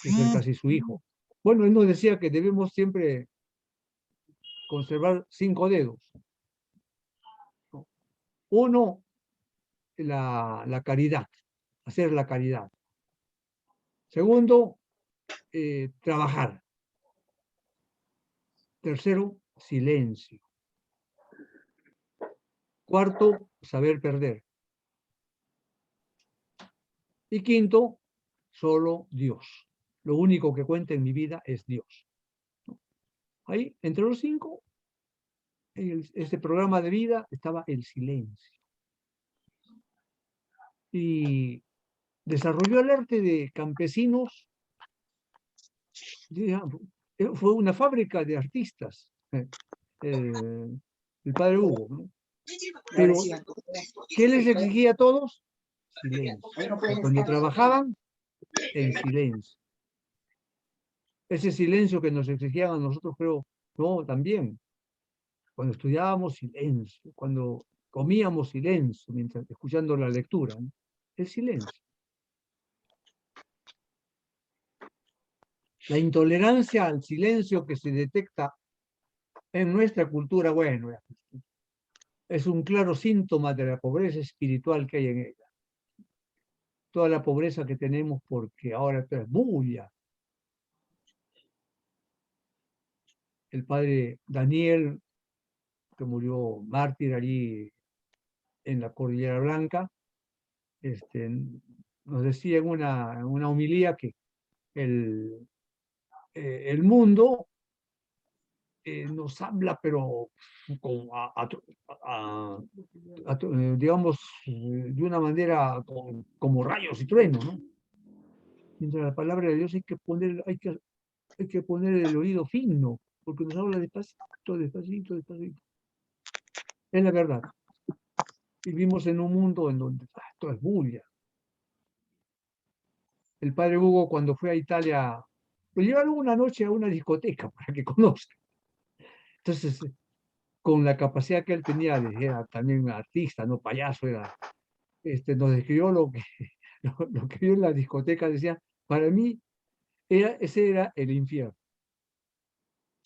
De ser casi su hijo. Bueno, él nos decía que debemos siempre conservar 5 dedos. ¿No? Uno, la caridad, hacer la caridad. Segundo, trabajar. Tercero, silencio. Cuarto, saber perder. Y quinto, solo Dios. Lo único que cuenta en mi vida es Dios. Ahí, entre los 5, este programa de vida estaba el silencio. Y desarrolló el arte de campesinos. Fue una fábrica de artistas, el padre Hugo, ¿no? Pero, ¿qué les exigía a todos? Silencio. Cuando trabajaban, en silencio. Ese silencio que nos exigían a nosotros, creo, no, también. Cuando estudiábamos, silencio. Cuando comíamos, silencio, mientras escuchando la lectura, ¿no? El silencio. La intolerancia al silencio que se detecta en nuestra cultura, bueno, es un claro síntoma de la pobreza espiritual que hay en ella. Toda la pobreza que tenemos porque ahora esto es bulla. El padre Daniel, que murió mártir allí en la Cordillera Blanca, nos decía en una homilía que el mundo nos habla, pero con, digamos, de una manera como rayos y truenos, ¿no? Mientras la palabra de Dios hay que poner el oído fino, porque nos habla despacito, despacito, despacito. Es la verdad. Vivimos en un mundo en donde todo es bulla. El padre Hugo, cuando fue a Italia, lo llevaron una noche a una discoteca para que conozca. Entonces, con la capacidad que él tenía, era también un artista, no payaso, nos describió lo que vio en la discoteca, decía, para mí, ese era el infierno,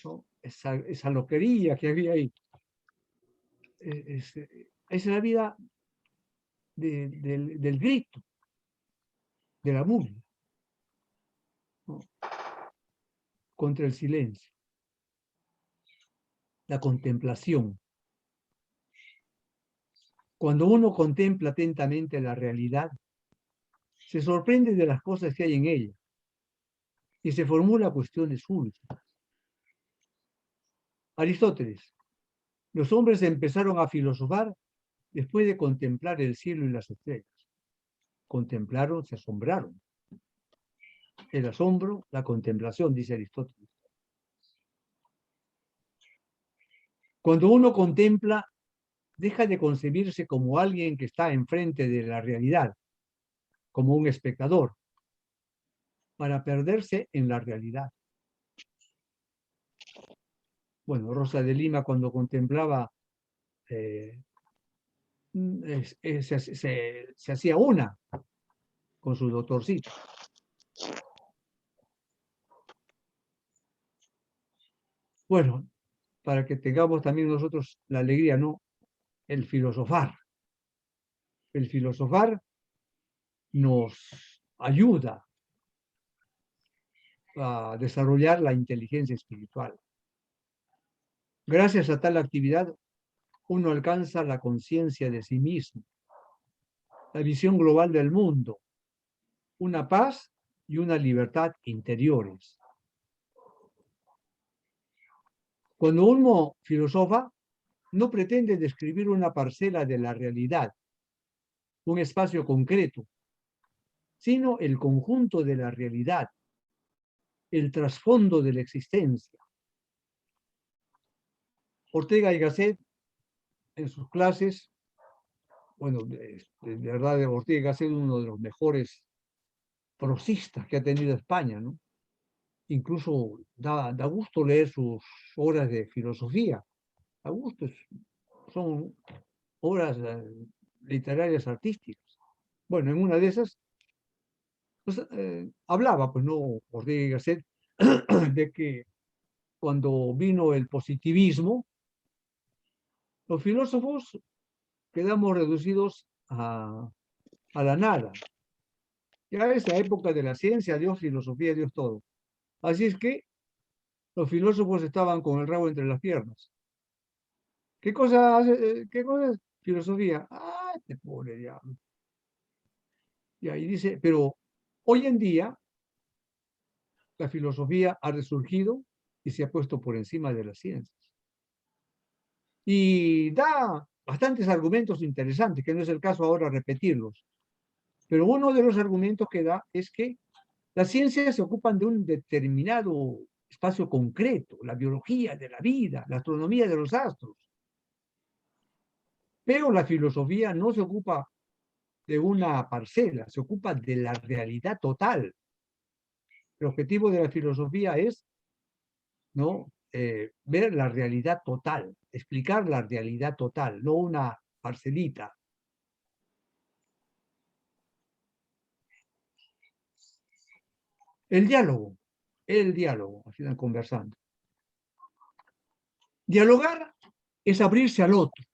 ¿no? Esa loquería que había ahí. Esa es la vida del grito, de la bulla, ¿no? Contra el silencio, la contemplación. Cuando uno contempla atentamente la realidad, se sorprende de las cosas que hay en ella y se formula cuestiones últimas. Aristóteles, los hombres empezaron a filosofar después de contemplar el cielo y las estrellas. Contemplaron, se asombraron. El asombro, la contemplación, dice Aristóteles. Cuando uno contempla, deja de concebirse como alguien que está enfrente de la realidad, como un espectador, para perderse en la realidad. Bueno, Rosa de Lima cuando contemplaba, se hacía una con su doctorcito. Bueno, para que tengamos también nosotros la alegría, ¿no? El filosofar. El filosofar nos ayuda a desarrollar la inteligencia espiritual. Gracias a tal actividad, uno alcanza la conciencia de sí mismo, la visión global del mundo, una paz y una libertad interiores. Cuando uno filosofa, no pretende describir una parcela de la realidad, un espacio concreto, sino el conjunto de la realidad, el trasfondo de la existencia. Ortega y Gasset, en sus clases, bueno, de verdad, Ortega y Gasset es uno de los mejores prosistas que ha tenido España, ¿no? Incluso da gusto leer sus obras de filosofía. Da gusto, son obras literarias artísticas. Bueno, en una de esas, pues, hablaba, pues no, Ortega y Gasset, de que cuando vino el positivismo, los filósofos quedamos reducidos a la nada. Ya es la época de la ciencia, Dios, filosofía, Dios todo. Así es que los filósofos estaban con el rabo entre las piernas. ¿Qué cosa hace? ¿Qué cosa es filosofía? Ah, este pobre diablo. Y ahí dice, pero hoy en día la filosofía ha resurgido y se ha puesto por encima de las ciencias. Y da bastantes argumentos interesantes, que no es el caso ahora repetirlos. Pero uno de los argumentos que da es que las ciencias se ocupan de un determinado espacio concreto, la biología de la vida, la astronomía de los astros. Pero la filosofía no se ocupa de una parcela, se ocupa de la realidad total. El objetivo de la filosofía es, ¿no? Ver la realidad total, explicar la realidad total, no una parcelita. El diálogo, al final conversando. Dialogar es abrirse al otro,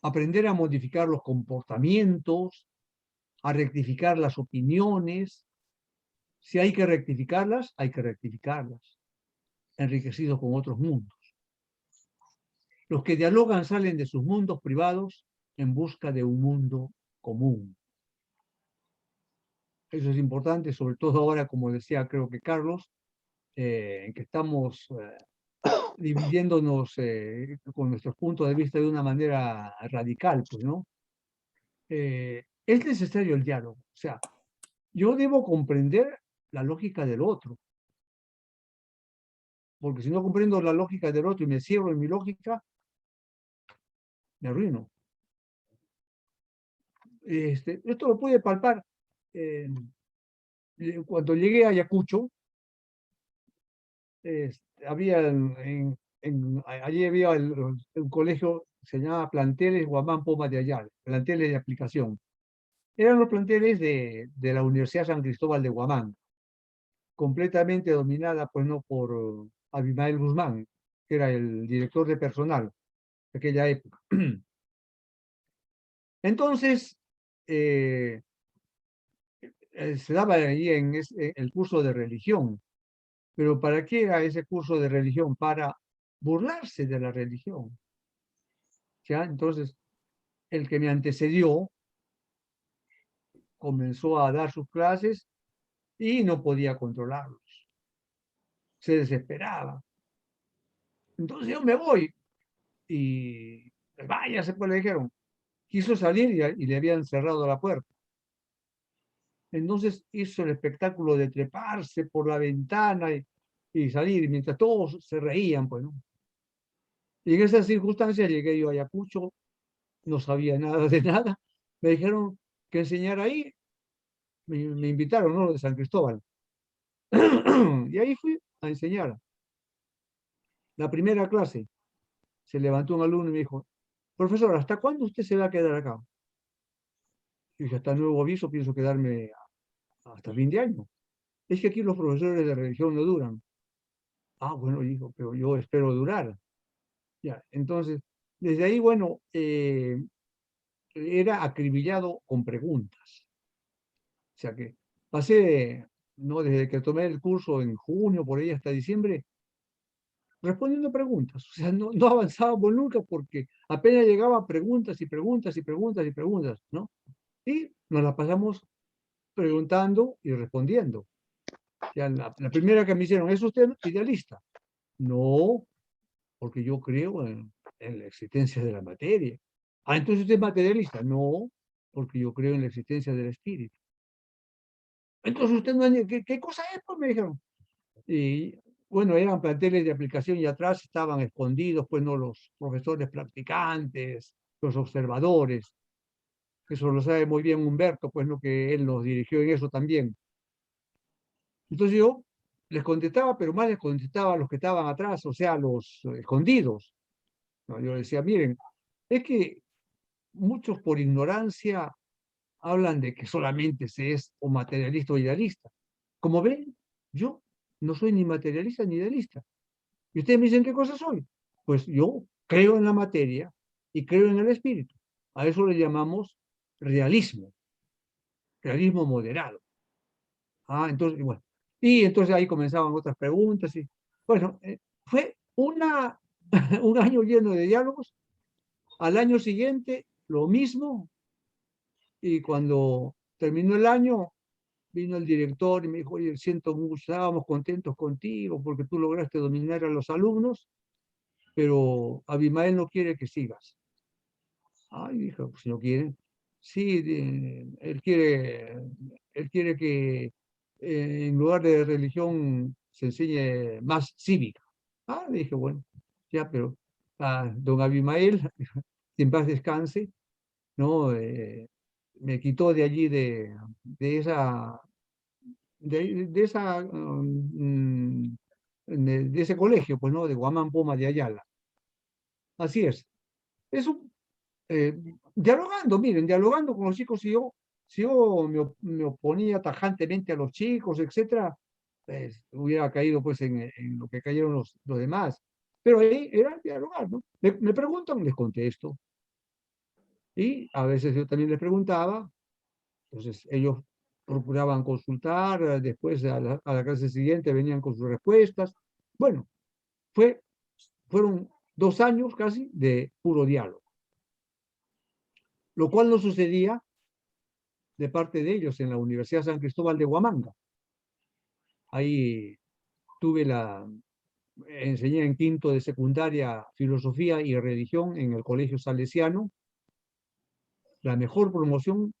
aprender a modificar los comportamientos, a rectificar las opiniones. Si hay que rectificarlas, hay que rectificarlas, enriquecidos con otros mundos. Los que dialogan salen de sus mundos privados en busca de un mundo común. Eso es importante, sobre todo ahora, como decía creo que Carlos, en que estamos dividiéndonos con nuestros puntos de vista de una manera radical, pues, ¿no? Es necesario el diálogo. O sea, yo debo comprender la lógica del otro. Porque si no comprendo la lógica del otro y me cierro en mi lógica, me arruino. Esto lo puede palpar. Cuando llegué a Ayacucho, había allí había un colegio que se llamaba Planteles Guamán Poma de Ayala, planteles de aplicación. Eran los planteles de la Universidad San Cristóbal de Guamán, completamente dominada, pues no por Abimael Guzmán, que era el director de personal de aquella época. Entonces, se daba allí en el curso de religión. Pero ¿para qué era ese curso de religión? Para burlarse de la religión. ¿Ya? Entonces, el que me antecedió comenzó a dar sus clases y no podía controlarlos. Se desesperaba. Entonces yo me voy y váyase, pues le dijeron. Quiso salir y le habían cerrado la puerta. Entonces hizo el espectáculo de treparse por la ventana y salir, mientras todos se reían, pues, ¿no? Y en esas circunstancias llegué yo a Ayacucho, no sabía nada de nada. Me dijeron que enseñara ahí. Me invitaron, ¿no? De San Cristóbal. Y ahí fui a enseñar. La primera clase, se levantó un alumno y me dijo, profesor, ¿hasta cuándo usted se va a quedar acá? Y dije, hasta nuevo aviso, pienso quedarme hasta fin de año. Es que aquí los profesores de religión no duran. Ah, bueno, dijo, pero yo espero durar. Ya, entonces, desde ahí, bueno, era acribillado con preguntas. O sea que pasé, ¿no? Desde que tomé el curso en junio, por ahí hasta diciembre, respondiendo preguntas. O sea, no avanzábamos nunca porque apenas llegaban preguntas y preguntas y preguntas y preguntas, ¿no? Y nos las pasamos preguntando y respondiendo. O sea, la primera que me hicieron, ¿es usted idealista? No, porque yo creo en la existencia de la materia. Ah, entonces usted es materialista. No, porque yo creo en la existencia del espíritu. Entonces usted no es, ¿qué cosa es? Pues me dijeron. Y bueno, eran planteles de aplicación y atrás estaban escondidos, pues no los profesores practicantes, los observadores. Eso lo sabe muy bien Humberto, pues no, que él nos dirigió en eso también. Entonces yo les contestaba, pero más les contestaba a los que estaban atrás, o sea, a los escondidos. ¿No? Yo decía, miren, es que muchos por ignorancia hablan de que solamente se es o materialista o idealista. Como ven, yo no soy ni materialista ni idealista. Y ustedes me dicen, ¿qué cosa soy? Pues yo creo en la materia y creo en el espíritu. A eso le llamamos realismo, realismo moderado. Ah, entonces, bueno. Y entonces ahí comenzaban otras preguntas. Y, bueno, fue un año lleno de diálogos. Al año siguiente, lo mismo. Y cuando terminó el año, vino el director y me dijo, oye, siento mucho, estábamos contentos contigo porque tú lograste dominar a los alumnos, pero Abimael no quiere que sigas. Ay, dije, pues si no quieren. Sí, él quiere que en lugar de religión se enseñe más cívica. Ah, dije, bueno, ya, pero don Abimael, que en paz descanse, ¿no? Me quitó de allí de esa, de esa, de ese colegio, pues, ¿no? De Guamán Poma de Ayala. Así es. Eso dialogando, miren, dialogando con los chicos, si yo me oponía tajantemente a los chicos, etcétera, pues hubiera caído pues en lo que cayeron los demás. Pero ahí era dialogar, ¿no? Me preguntan, les contesto. Y a veces yo también les preguntaba, entonces ellos procuraban consultar, después a la clase siguiente venían con sus respuestas. Bueno, fueron 2 años casi de puro diálogo, lo cual no sucedía de parte de ellos en la Universidad San Cristóbal de Huamanga. Ahí enseñé en quinto de secundaria filosofía y religión en el Colegio Salesiano, la mejor promoción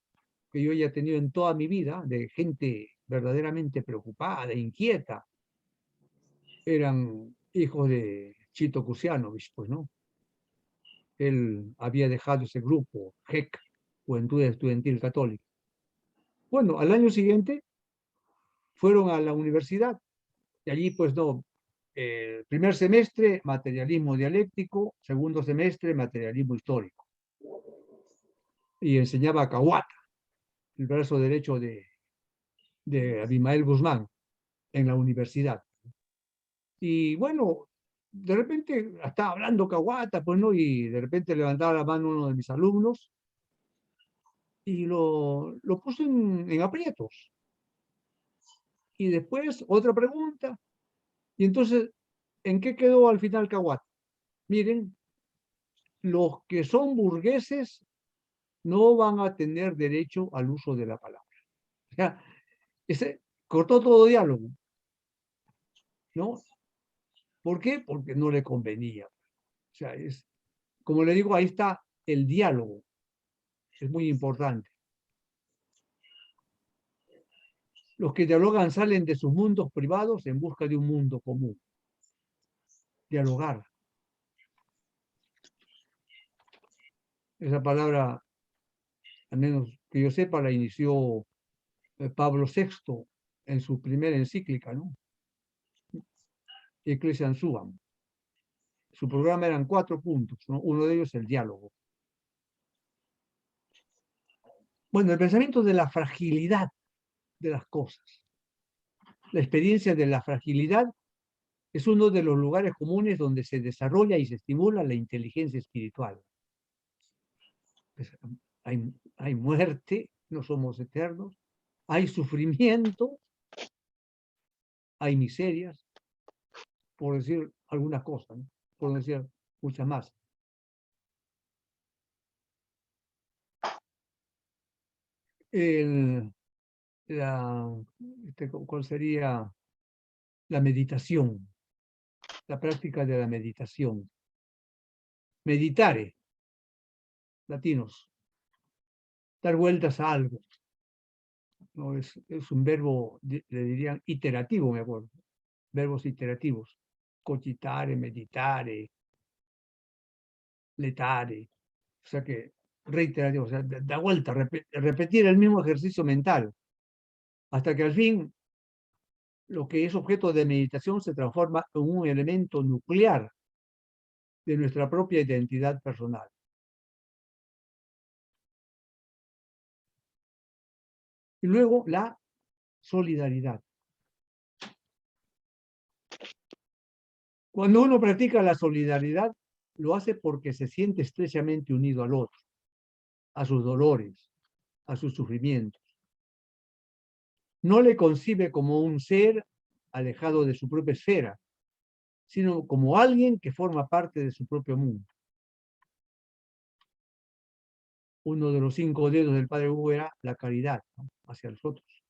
que yo haya tenido en toda mi vida, de gente verdaderamente preocupada, inquieta. Eran hijos de Chito Kusianovich, pues, ¿no? Él había dejado ese grupo, JEC, Juventud Estudiantil Católica. Bueno, al año siguiente fueron a la universidad y allí, pues, no, primer semestre, materialismo dialéctico, segundo semestre, materialismo histórico. Y enseñaba a Cahuata, el brazo derecho de Abimael Guzmán, en la universidad. Y bueno, de repente estaba hablando Cahuata, pues no, y de repente levantaba la mano uno de mis alumnos y lo puso en aprietos. Y después otra pregunta. Y entonces, ¿en qué quedó al final Cahuata? Miren, los que son burgueses no van a tener derecho al uso de la palabra. O sea, cortó todo diálogo, ¿no? ¿Por qué? Porque no le convenía. O sea, como le digo, ahí está el diálogo. Es muy importante. Los que dialogan salen de sus mundos privados en busca de un mundo común. Dialogar. Esa palabra, al menos que yo sepa, la inició Pablo VI en su primera encíclica, ¿no? Ecclesiam Suam. Su programa eran 4 puntos, ¿no? Uno de ellos el diálogo. Bueno, el pensamiento de la fragilidad de las cosas. La experiencia de la fragilidad es uno de los lugares comunes donde se desarrolla y se estimula la inteligencia espiritual. Pues, hay muerte, no somos eternos, hay sufrimiento, hay miserias, por decir algunas cosas, ¿no? Por decir muchas más. ¿Cuál sería la meditación? La práctica de la meditación. Meditare, latinos, dar vueltas a algo. No, es un verbo, le dirían iterativo, me acuerdo. Verbos iterativos. Cogitare, meditare, letare. O sea que reiterativo, o sea, da vuelta, repetir el mismo ejercicio mental. Hasta que al fin lo que es objeto de meditación se transforma en un elemento nuclear de nuestra propia identidad personal. Y luego la solidaridad. Cuando uno practica la solidaridad, lo hace porque se siente estrechamente unido al otro, a sus dolores, a sus sufrimientos. No le concibe como un ser alejado de su propia esfera, sino como alguien que forma parte de su propio mundo. Uno de los 5 dedos del Padre Hugo era la caridad, ¿no? Hacia los otros.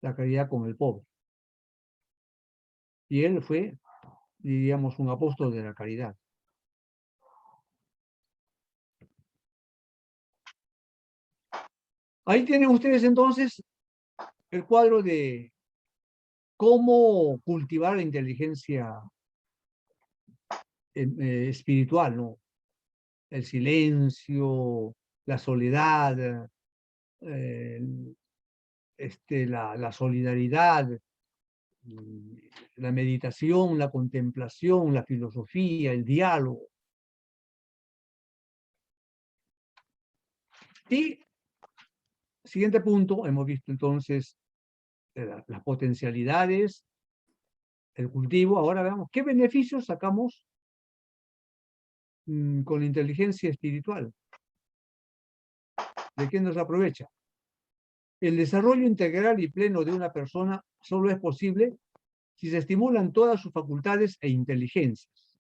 La caridad con el pobre. Y él fue, diríamos, un apóstol de la caridad. Ahí tienen ustedes entonces el cuadro de cómo cultivar la inteligencia espiritual, ¿no? El silencio, la soledad, la solidaridad, la meditación, la contemplación, la filosofía, el diálogo. Y, siguiente punto, hemos visto entonces las potencialidades, el cultivo. Ahora veamos qué beneficios sacamos con la inteligencia espiritual. ¿De qué nos aprovecha? El desarrollo integral y pleno de una persona solo es posible si se estimulan todas sus facultades e inteligencias.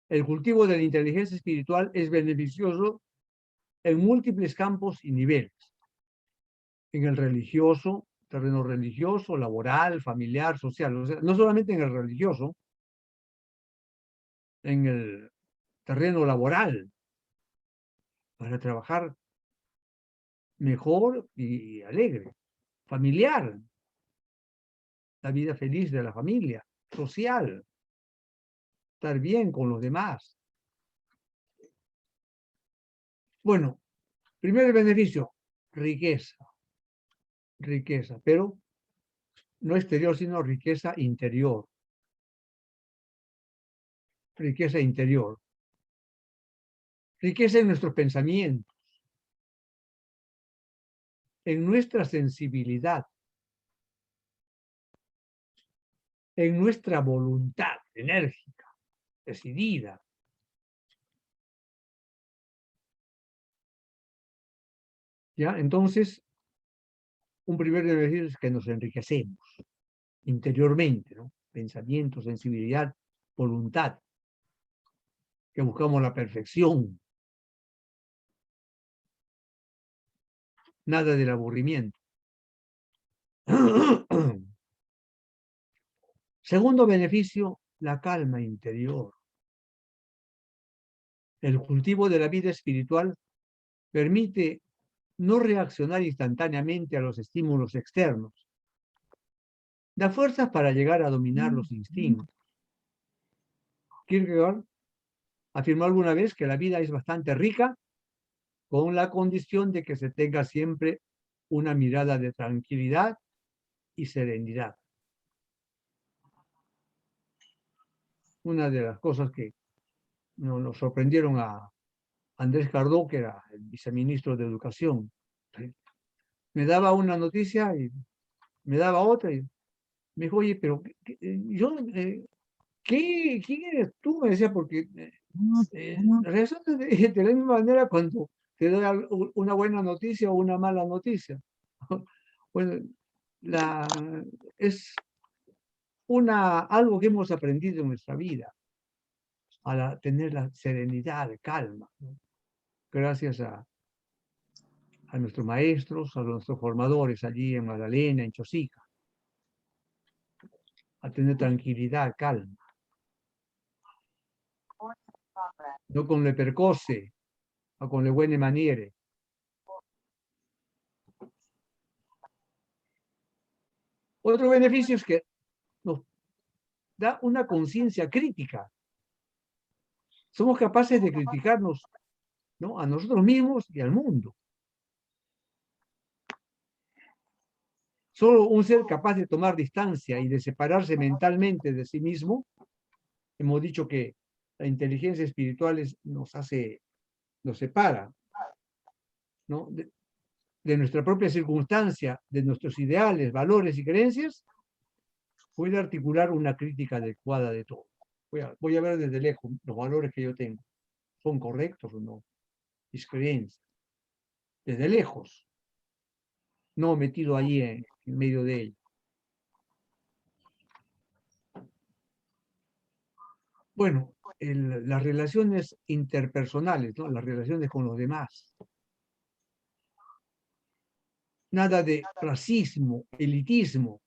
El cultivo de la inteligencia espiritual es beneficioso en múltiples campos y niveles. En el religioso, terreno religioso, laboral, familiar, social. O sea, no solamente en el religioso, en el terreno laboral, para trabajar mejor y alegre. Familiar, la vida feliz de la familia. Social, estar bien con los demás. Bueno, primer beneficio, riqueza. Riqueza, pero no exterior, sino riqueza interior. Riqueza interior. Riqueza en nuestros pensamientos, en nuestra sensibilidad, en nuestra voluntad enérgica, decidida. ¿Ya? Entonces, un primer beneficio es que nos enriquecemos interiormente, ¿no? Pensamiento, sensibilidad, voluntad, que buscamos la perfección. Nada del aburrimiento. Segundo beneficio, la calma interior. El cultivo de la vida espiritual permite no reaccionar instantáneamente a los estímulos externos. Da fuerzas para llegar a dominar los instintos. Kierkegaard afirmó alguna vez que la vida es bastante rica con la condición de que se tenga siempre una mirada de tranquilidad y serenidad. Una de las cosas que nos sorprendieron a Andrés Cardó, que era el viceministro de Educación. Me daba una noticia y me daba otra y me dijo, oye, pero ¿quién eres tú? Me decía, porque reaccionas de la misma manera cuando te doy una buena noticia o una mala noticia. Bueno, es algo que hemos aprendido en nuestra vida, a tener la serenidad, calma, ¿no? Gracias a nuestros maestros, a nuestros formadores allí en Magdalena, en Chosica, a tener tranquilidad, calma, no con le percose, o con le buene maniere. Otro beneficio es que nos da una conciencia crítica. Somos capaces de criticarnos, ¿no?, a nosotros mismos y al mundo. Solo un ser capaz de tomar distancia y de separarse mentalmente de sí mismo, hemos dicho que la inteligencia espiritual nos separa, ¿no?, de nuestra propia circunstancia, de nuestros ideales, valores y creencias, puede articular una crítica adecuada de todo. Voy a ver desde lejos los valores que yo tengo. ¿Son correctos o no? Mis creencias. Desde lejos. No metido allí en medio de ellos. Bueno, las relaciones interpersonales, ¿no?, las relaciones con los demás. Nada de racismo, elitismo,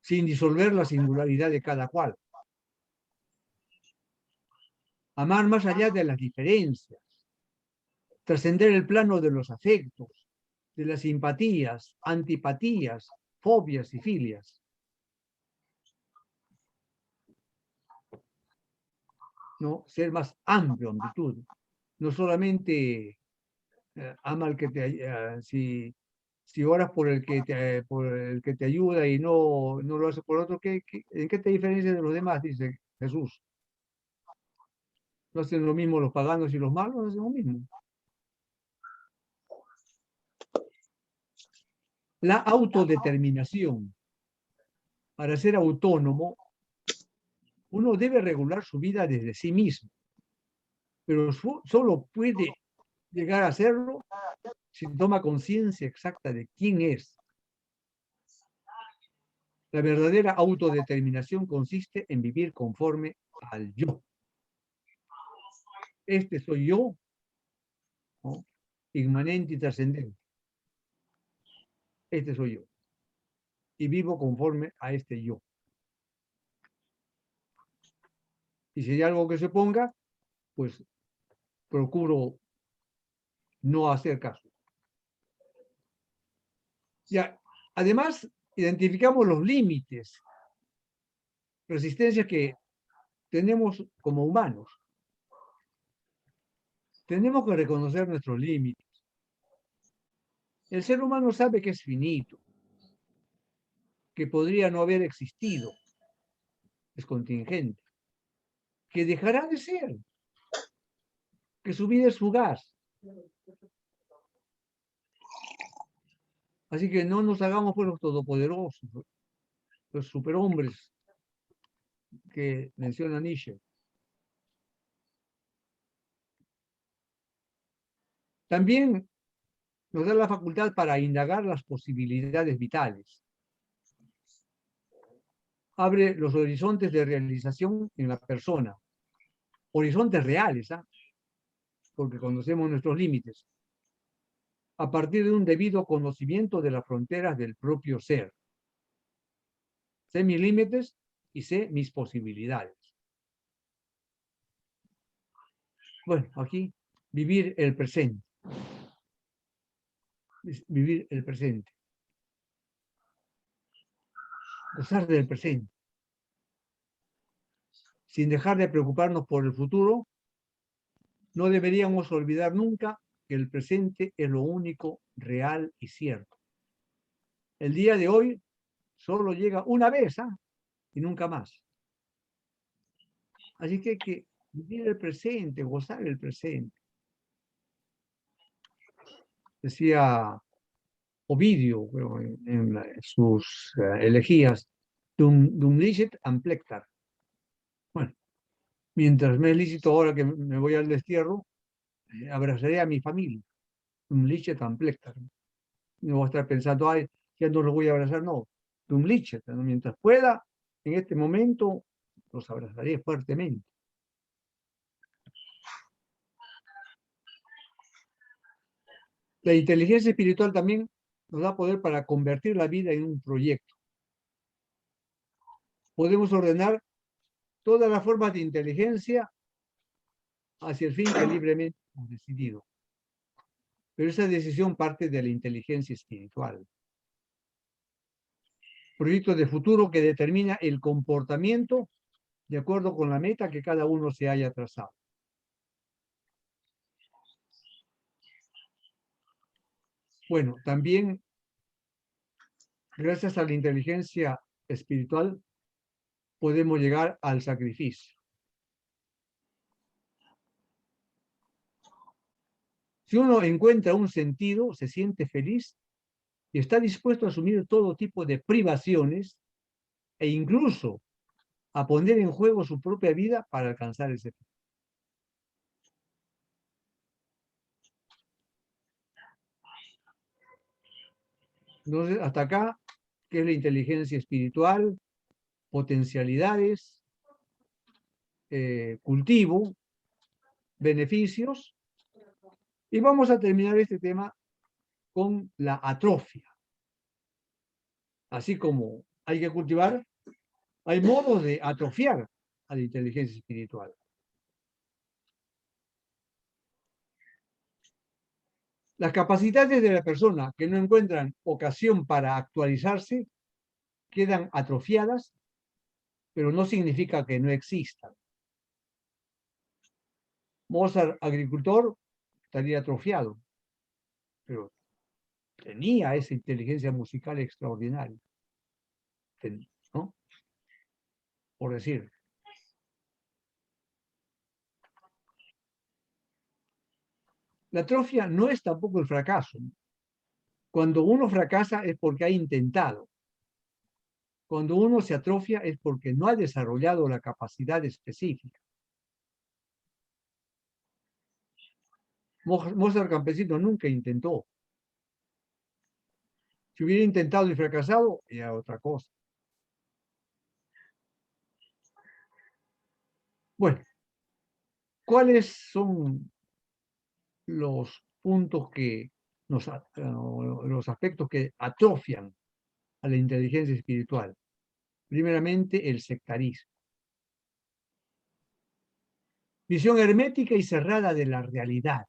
sin disolver la singularidad de cada cual. Amar más allá de las diferencias. Trascender el plano de los afectos, de las simpatías, antipatías, fobias y filias. ¿No? Ser más amplio en virtud. No solamente ama al que si oras por el que te ayuda y no lo hace por otro, ¿en qué te diferencias de los demás? Dice Jesús. ¿No hacen lo mismo los paganos y los malos? No hacen lo mismo. La autodeterminación. Para ser autónomo, uno debe regular su vida desde sí mismo, pero solo puede llegar a hacerlo si toma conciencia exacta de quién es. La verdadera autodeterminación consiste en vivir conforme al yo. Este soy yo, ¿no?, inmanente y trascendente. Este soy yo. Y vivo conforme a este yo. Y si hay algo que se ponga, pues procuro no hacer caso. Ya, además, identificamos los límites, resistencias que tenemos como humanos. Tenemos que reconocer nuestros límites. El ser humano sabe que es finito, que podría no haber existido, es contingente, que dejará de ser, que su vida es fugaz. Así que no nos hagamos pues los todopoderosos, los superhombres que menciona Nietzsche. También nos da la facultad para indagar las posibilidades vitales. Abre los horizontes de realización en la persona. Horizontes reales, ¿ah? Porque conocemos nuestros límites. A partir de un debido conocimiento de las fronteras del propio ser. Sé mis límites y sé mis posibilidades. Bueno, aquí, vivir el presente. Vivir el presente. Gozar del presente. sin dejar de preocuparnos por el futuro, no deberíamos olvidar nunca que el presente es lo único real y cierto. El día de hoy solo llega una vez, y nunca más. Así que hay que vivir el presente, gozar el presente. Decía Ovidio, creo, en sus elegías, dum licet amplectar. Bueno, mientras me es lícito ahora que me voy al destierro, abrazaré a mi familia. Dum licet amplectar. No voy a estar pensando, ay, ya no los voy a abrazar, no. Dum licet, ¿no? Mientras pueda, en este momento, los abrazaré fuertemente. La inteligencia espiritual también nos da poder para convertir la vida en un proyecto. Podemos ordenar todas las formas de inteligencia hacia el fin que libremente hemos decidido. Pero esa decisión parte de la inteligencia espiritual. Proyecto de futuro que determina el comportamiento de acuerdo con la meta que cada uno se haya trazado. Bueno, también, gracias a la inteligencia espiritual, podemos llegar al sacrificio. Si uno encuentra un sentido, se siente feliz y está dispuesto a asumir todo tipo de privaciones e incluso a poner en juego su propia vida para alcanzar ese fin. Entonces, hasta acá, ¿qué es la inteligencia espiritual? Potencialidades, cultivo, beneficios. Y vamos a terminar este tema con la atrofia. Así como hay que cultivar, hay modos de atrofiar a la inteligencia espiritual. Las capacidades de la persona que no encuentran ocasión para actualizarse quedan atrofiadas, pero no significa que no existan. Mozart, agricultor, estaría atrofiado, pero tenía esa inteligencia musical extraordinaria, ¿no? Por decir. La atrofia no es tampoco el fracaso. Cuando uno fracasa es porque ha intentado. Cuando uno se atrofia es porque no ha desarrollado la capacidad específica. Mozart campesino nunca intentó. Si hubiera intentado y fracasado, era otra cosa. Bueno, ¿cuáles son los puntos que los aspectos que atrofian a la inteligencia espiritual? Primeramente, el sectarismo. Visión hermética y cerrada de la realidad.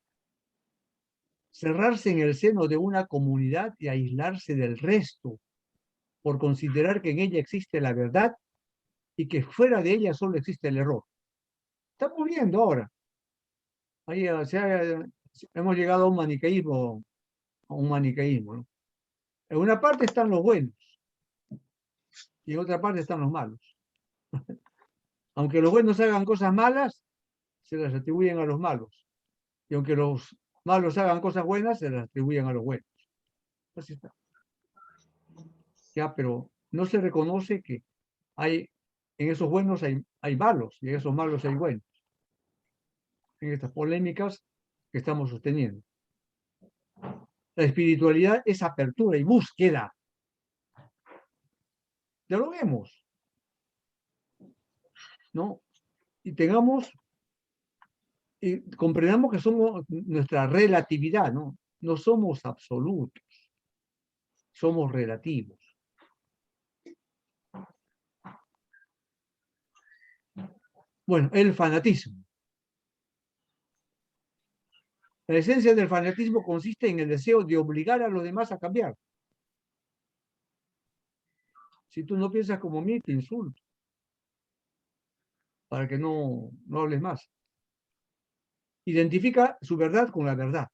Cerrarse en el seno de una comunidad y aislarse del resto por considerar que en ella existe la verdad y que fuera de ella solo existe el error. Estamos viendo ahora. Ahí, hemos llegado a un maniqueísmo, ¿no? En una parte están los buenos y en otra parte están los malos. Aunque los buenos hagan cosas malas, se las atribuyen a los malos. Y aunque los malos hagan cosas buenas, se las atribuyen a los buenos. Así está. Ya, pero no se reconoce que en esos buenos hay malos y en esos malos hay buenos. En estas polémicas que estamos sosteniendo. La espiritualidad es apertura y búsqueda. Ya lo vemos, ¿no? Y comprendamos que somos nuestra relatividad, ¿no? No somos absolutos, somos relativos. Bueno, el fanatismo. La esencia del fanatismo consiste en el deseo de obligar a los demás a cambiar. Si tú no piensas como mí, te insulto. para que no hables más. Identifica su verdad con la verdad,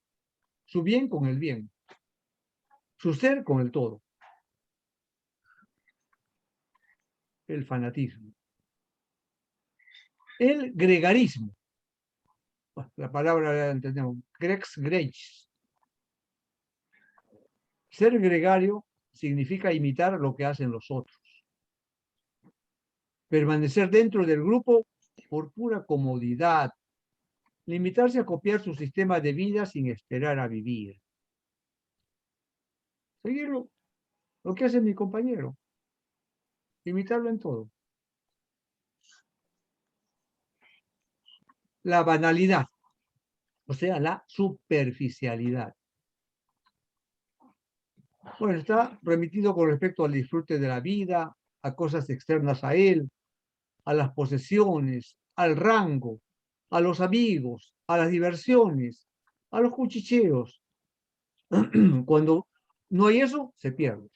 su bien con el bien, su ser con el todo. El fanatismo. El gregarismo. La palabra la entendemos. Grex greis. Ser gregario significa imitar lo que hacen los otros. Permanecer dentro del grupo por pura comodidad. Limitarse a copiar su sistema de vida sin esperar a vivir. Seguirlo, lo que hace mi compañero. Imitarlo en todo. La banalidad, o sea, la superficialidad. Bueno, está remitido con respecto al disfrute de la vida, a cosas externas a él, a las posesiones, al rango, a los amigos, a las diversiones, a los cuchicheos. Cuando no hay eso, se pierde.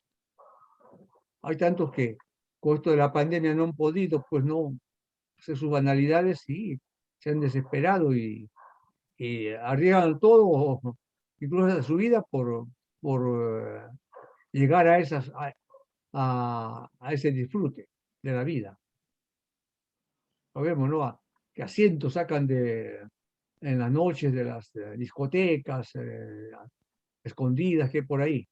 Hay tantos que con esto de la pandemia no han podido, pues no, hacer sus banalidades, sí, se han desesperado y arriesgan todo, incluso su vida, por llegar a, a ese disfrute de la vida. Lo vemos, ¿no? Que asientos sacan en las noches de las discotecas escondidas que hay por ahí.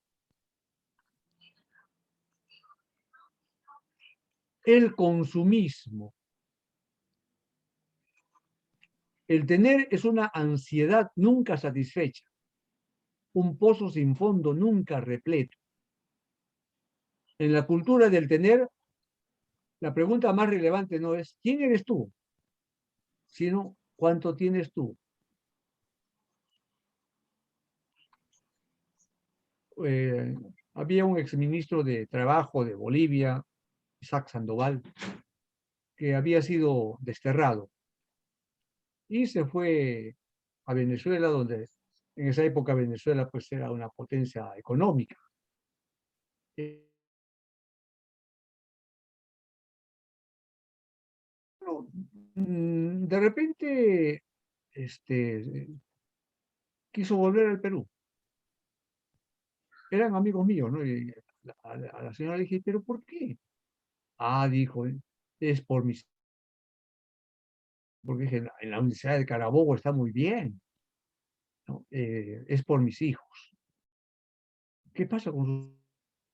El consumismo. El tener es una ansiedad nunca satisfecha, un pozo sin fondo nunca repleto. En la cultura del tener, la pregunta más relevante no es ¿quién eres tú?, sino ¿cuánto tienes tú? Había un exministro de Trabajo de Bolivia, Isaac Sandoval, que había sido desterrado y se fue a Venezuela, donde en esa época Venezuela pues era una potencia económica. De repente quiso volver al Perú. Eran amigos míos, ¿no? Y a la señora le dije, ¿pero por qué? Ah, dijo, es por mis... Porque dije, en la Universidad de Carabobo está muy bien, ¿no? Es por mis hijos. ¿Qué pasa con sus...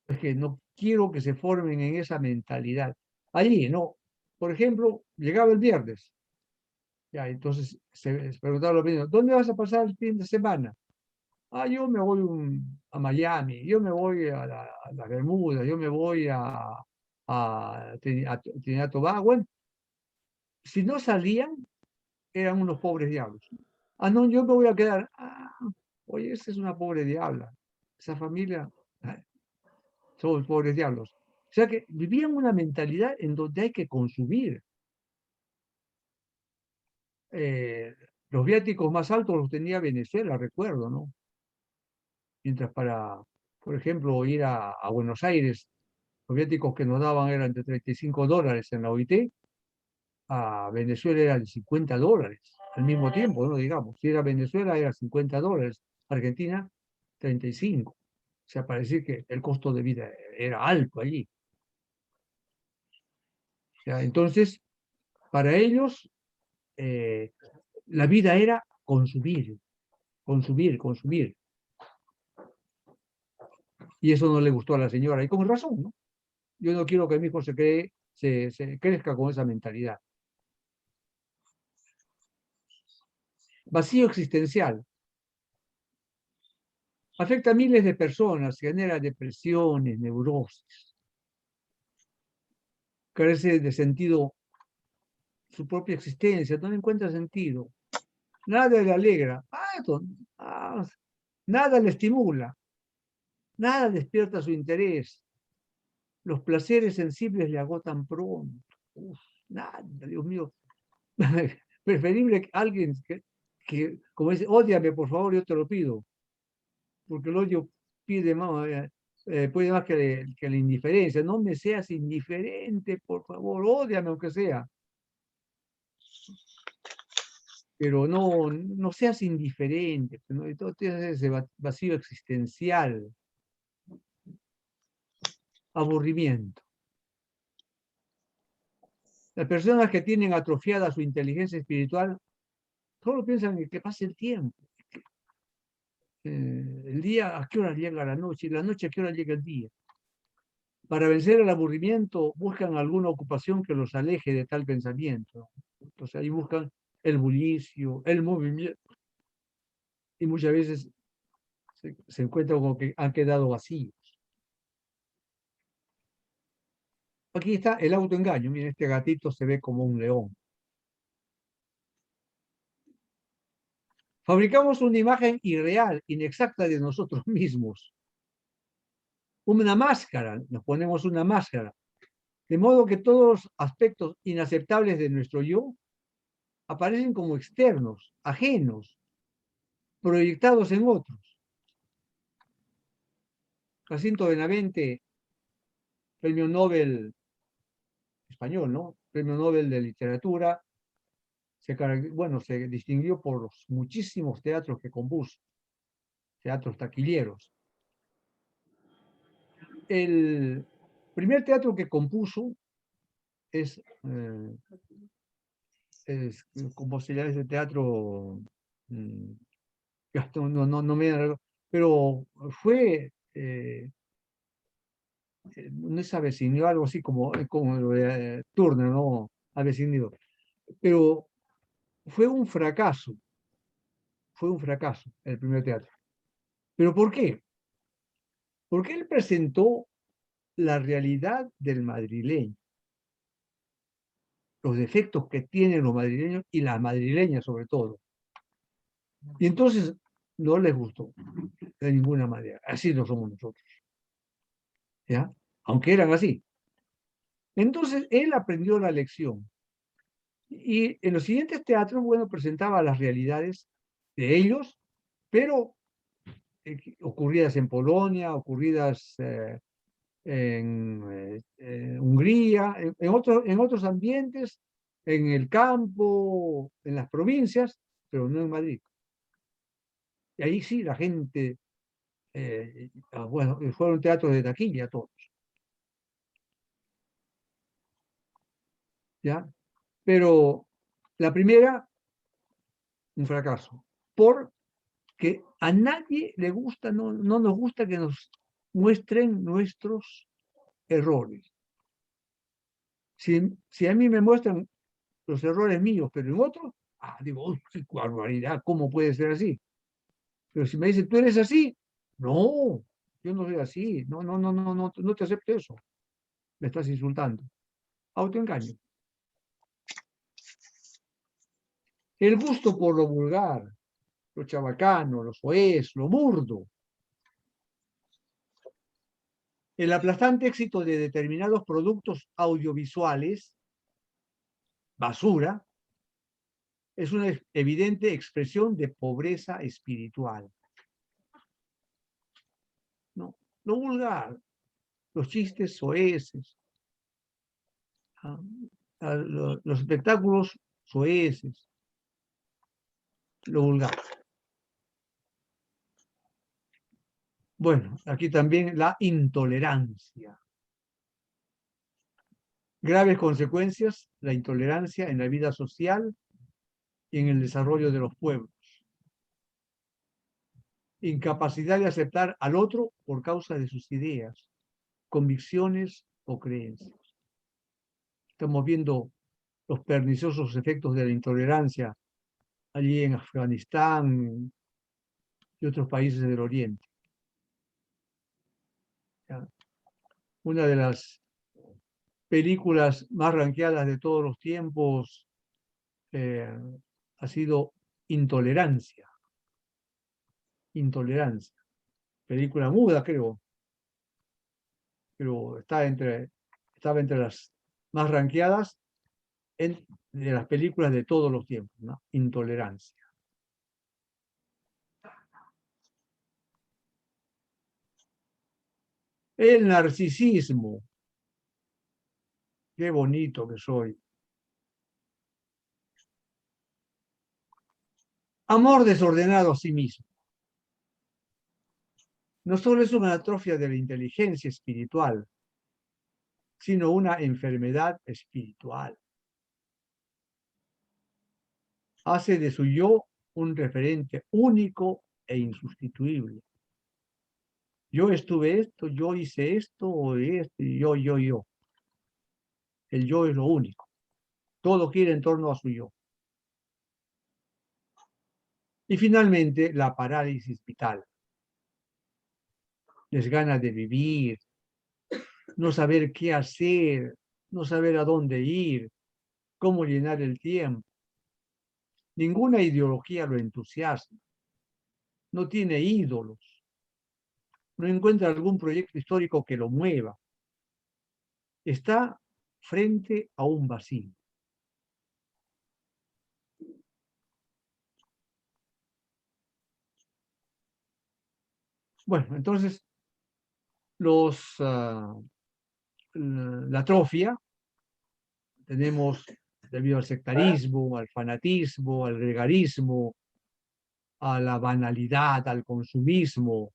Es que no quiero que se formen en esa mentalidad. Allí, ¿no? Por ejemplo, llegaba el viernes. Ya, entonces se preguntaba los niños, ¿dónde vas a pasar el fin de semana? Ah, yo me voy a Miami, yo me voy a las Bermudas, yo me voy a Trinidad y Tobago. Bueno, si no salían, eran unos pobres diablos. Ah, no, yo me voy a quedar. Ah, oye, esa es una pobre diabla. Esa familia, son pobres diablos. O sea que vivían una mentalidad en donde hay que consumir. Los viáticos más altos los tenía Venezuela, recuerdo, ¿no? Mientras por ejemplo, ir a Buenos Aires, los viáticos que nos daban eran de $35 en la OIT, a Venezuela era de $50 al mismo tiempo, ¿no? Digamos, si era Venezuela era $50, Argentina 35. O sea, para decir que el costo de vida era alto allí. O sea, entonces, para ellos, la vida era consumir, consumir, consumir. Y eso no le gustó a la señora, y con razón, ¿no? Yo no quiero que mi hijo se crezca con esa mentalidad. Vacío existencial. Afecta a miles de personas, genera depresiones, neurosis. Carece de sentido su propia existencia, no le encuentra sentido. Nada le alegra, nada le estimula, nada despierta su interés. Los placeres sensibles le agotan pronto. Nada, Dios mío. Preferible que alguien como dice, ódiame por favor, yo te lo pido. Porque el odio puede más que la indiferencia. No me seas indiferente, por favor, ódiame aunque sea. Pero no seas indiferente, ¿no? Entonces tienes ese vacío existencial, aburrimiento. Las personas que tienen atrofiada su inteligencia espiritual solo piensan en que pase el tiempo. El día, ¿a qué hora llega la noche? Y la noche, ¿a qué hora llega el día? Para vencer el aburrimiento, buscan alguna ocupación que los aleje de tal pensamiento. Entonces ahí buscan el bullicio, el movimiento. Y muchas veces se encuentran como que han quedado vacíos. Aquí está el autoengaño. Miren, este gatito se ve como un león. Fabricamos una imagen irreal, inexacta de nosotros mismos. Una máscara, nos ponemos una máscara. De modo que todos los aspectos inaceptables de nuestro yo aparecen como externos, ajenos, proyectados en otros. Jacinto Benavente, premio Nobel español, ¿no? Premio Nobel de Literatura, se distinguió por los muchísimos teatros que compuso, teatros taquilleros. El primer teatro que compuso es ¿cómo se llama ese teatro? No me... Pero fue... no es Avecindío, algo así como lo de Turner, ¿no? Avecindío. Pero fue un fracaso el primer teatro. ¿Pero por qué? Porque él presentó la realidad del madrileño, los defectos que tienen los madrileños y las madrileñas sobre todo. Y entonces no les gustó de ninguna manera. Así no somos nosotros. ¿Ya? Aunque eran así. Entonces él aprendió la lección. Y en los siguientes teatros, bueno, presentaba las realidades de ellos, pero ocurridas en Polonia, ocurridas en Hungría, en otros ambientes, en el campo, en las provincias, pero no en Madrid. Y ahí sí la gente, bueno, fueron teatros de taquilla todos. ¿Ya? Pero la primera, un fracaso. Porque a nadie le gusta, no nos gusta que nos muestren nuestros errores. Si a mí me muestran los errores míos, pero en otros, digo, uy, qué barbaridad, ¿cómo puede ser así? Pero si me dicen, tú eres así, no, yo no soy así, no te acepto eso. Me estás insultando. Autoengaño. El gusto por lo vulgar, lo chabacano, lo soez, lo burdo. El aplastante éxito de determinados productos audiovisuales, basura, es una evidente expresión de pobreza espiritual. No, lo vulgar, los chistes soeces, los espectáculos soeces, lo vulgar. Bueno, aquí también la intolerancia. Graves consecuencias, la intolerancia en la vida social y en el desarrollo de los pueblos. Incapacidad de aceptar al otro por causa de sus ideas, convicciones o creencias. Estamos viendo los perniciosos efectos de la intolerancia allí en Afganistán y otros países del Oriente. ¿Ya? Una de las películas más ranqueadas de todos los tiempos ha sido Intolerancia. Intolerancia. Película muda, creo. Pero estaba entre las más ranqueadas de las películas de todos los tiempos, ¿no? Intolerancia. El narcisismo. Qué bonito que soy. Amor desordenado a sí mismo. No solo es una atrofia de la inteligencia espiritual, sino una enfermedad espiritual. Hace de su yo un referente único e insustituible. Yo estuve esto, yo hice esto, o esto, y yo. El yo es lo único. Todo gira en torno a su yo. Y finalmente, la parálisis vital. Desganas de vivir, no saber qué hacer, no saber a dónde ir, cómo llenar el tiempo. Ninguna ideología lo entusiasma. No tiene ídolos. No encuentra algún proyecto histórico que lo mueva. Está frente a un vacío. Bueno, entonces, la atrofia, tenemos debido al sectarismo, al fanatismo, al gregarismo, a la banalidad, al consumismo,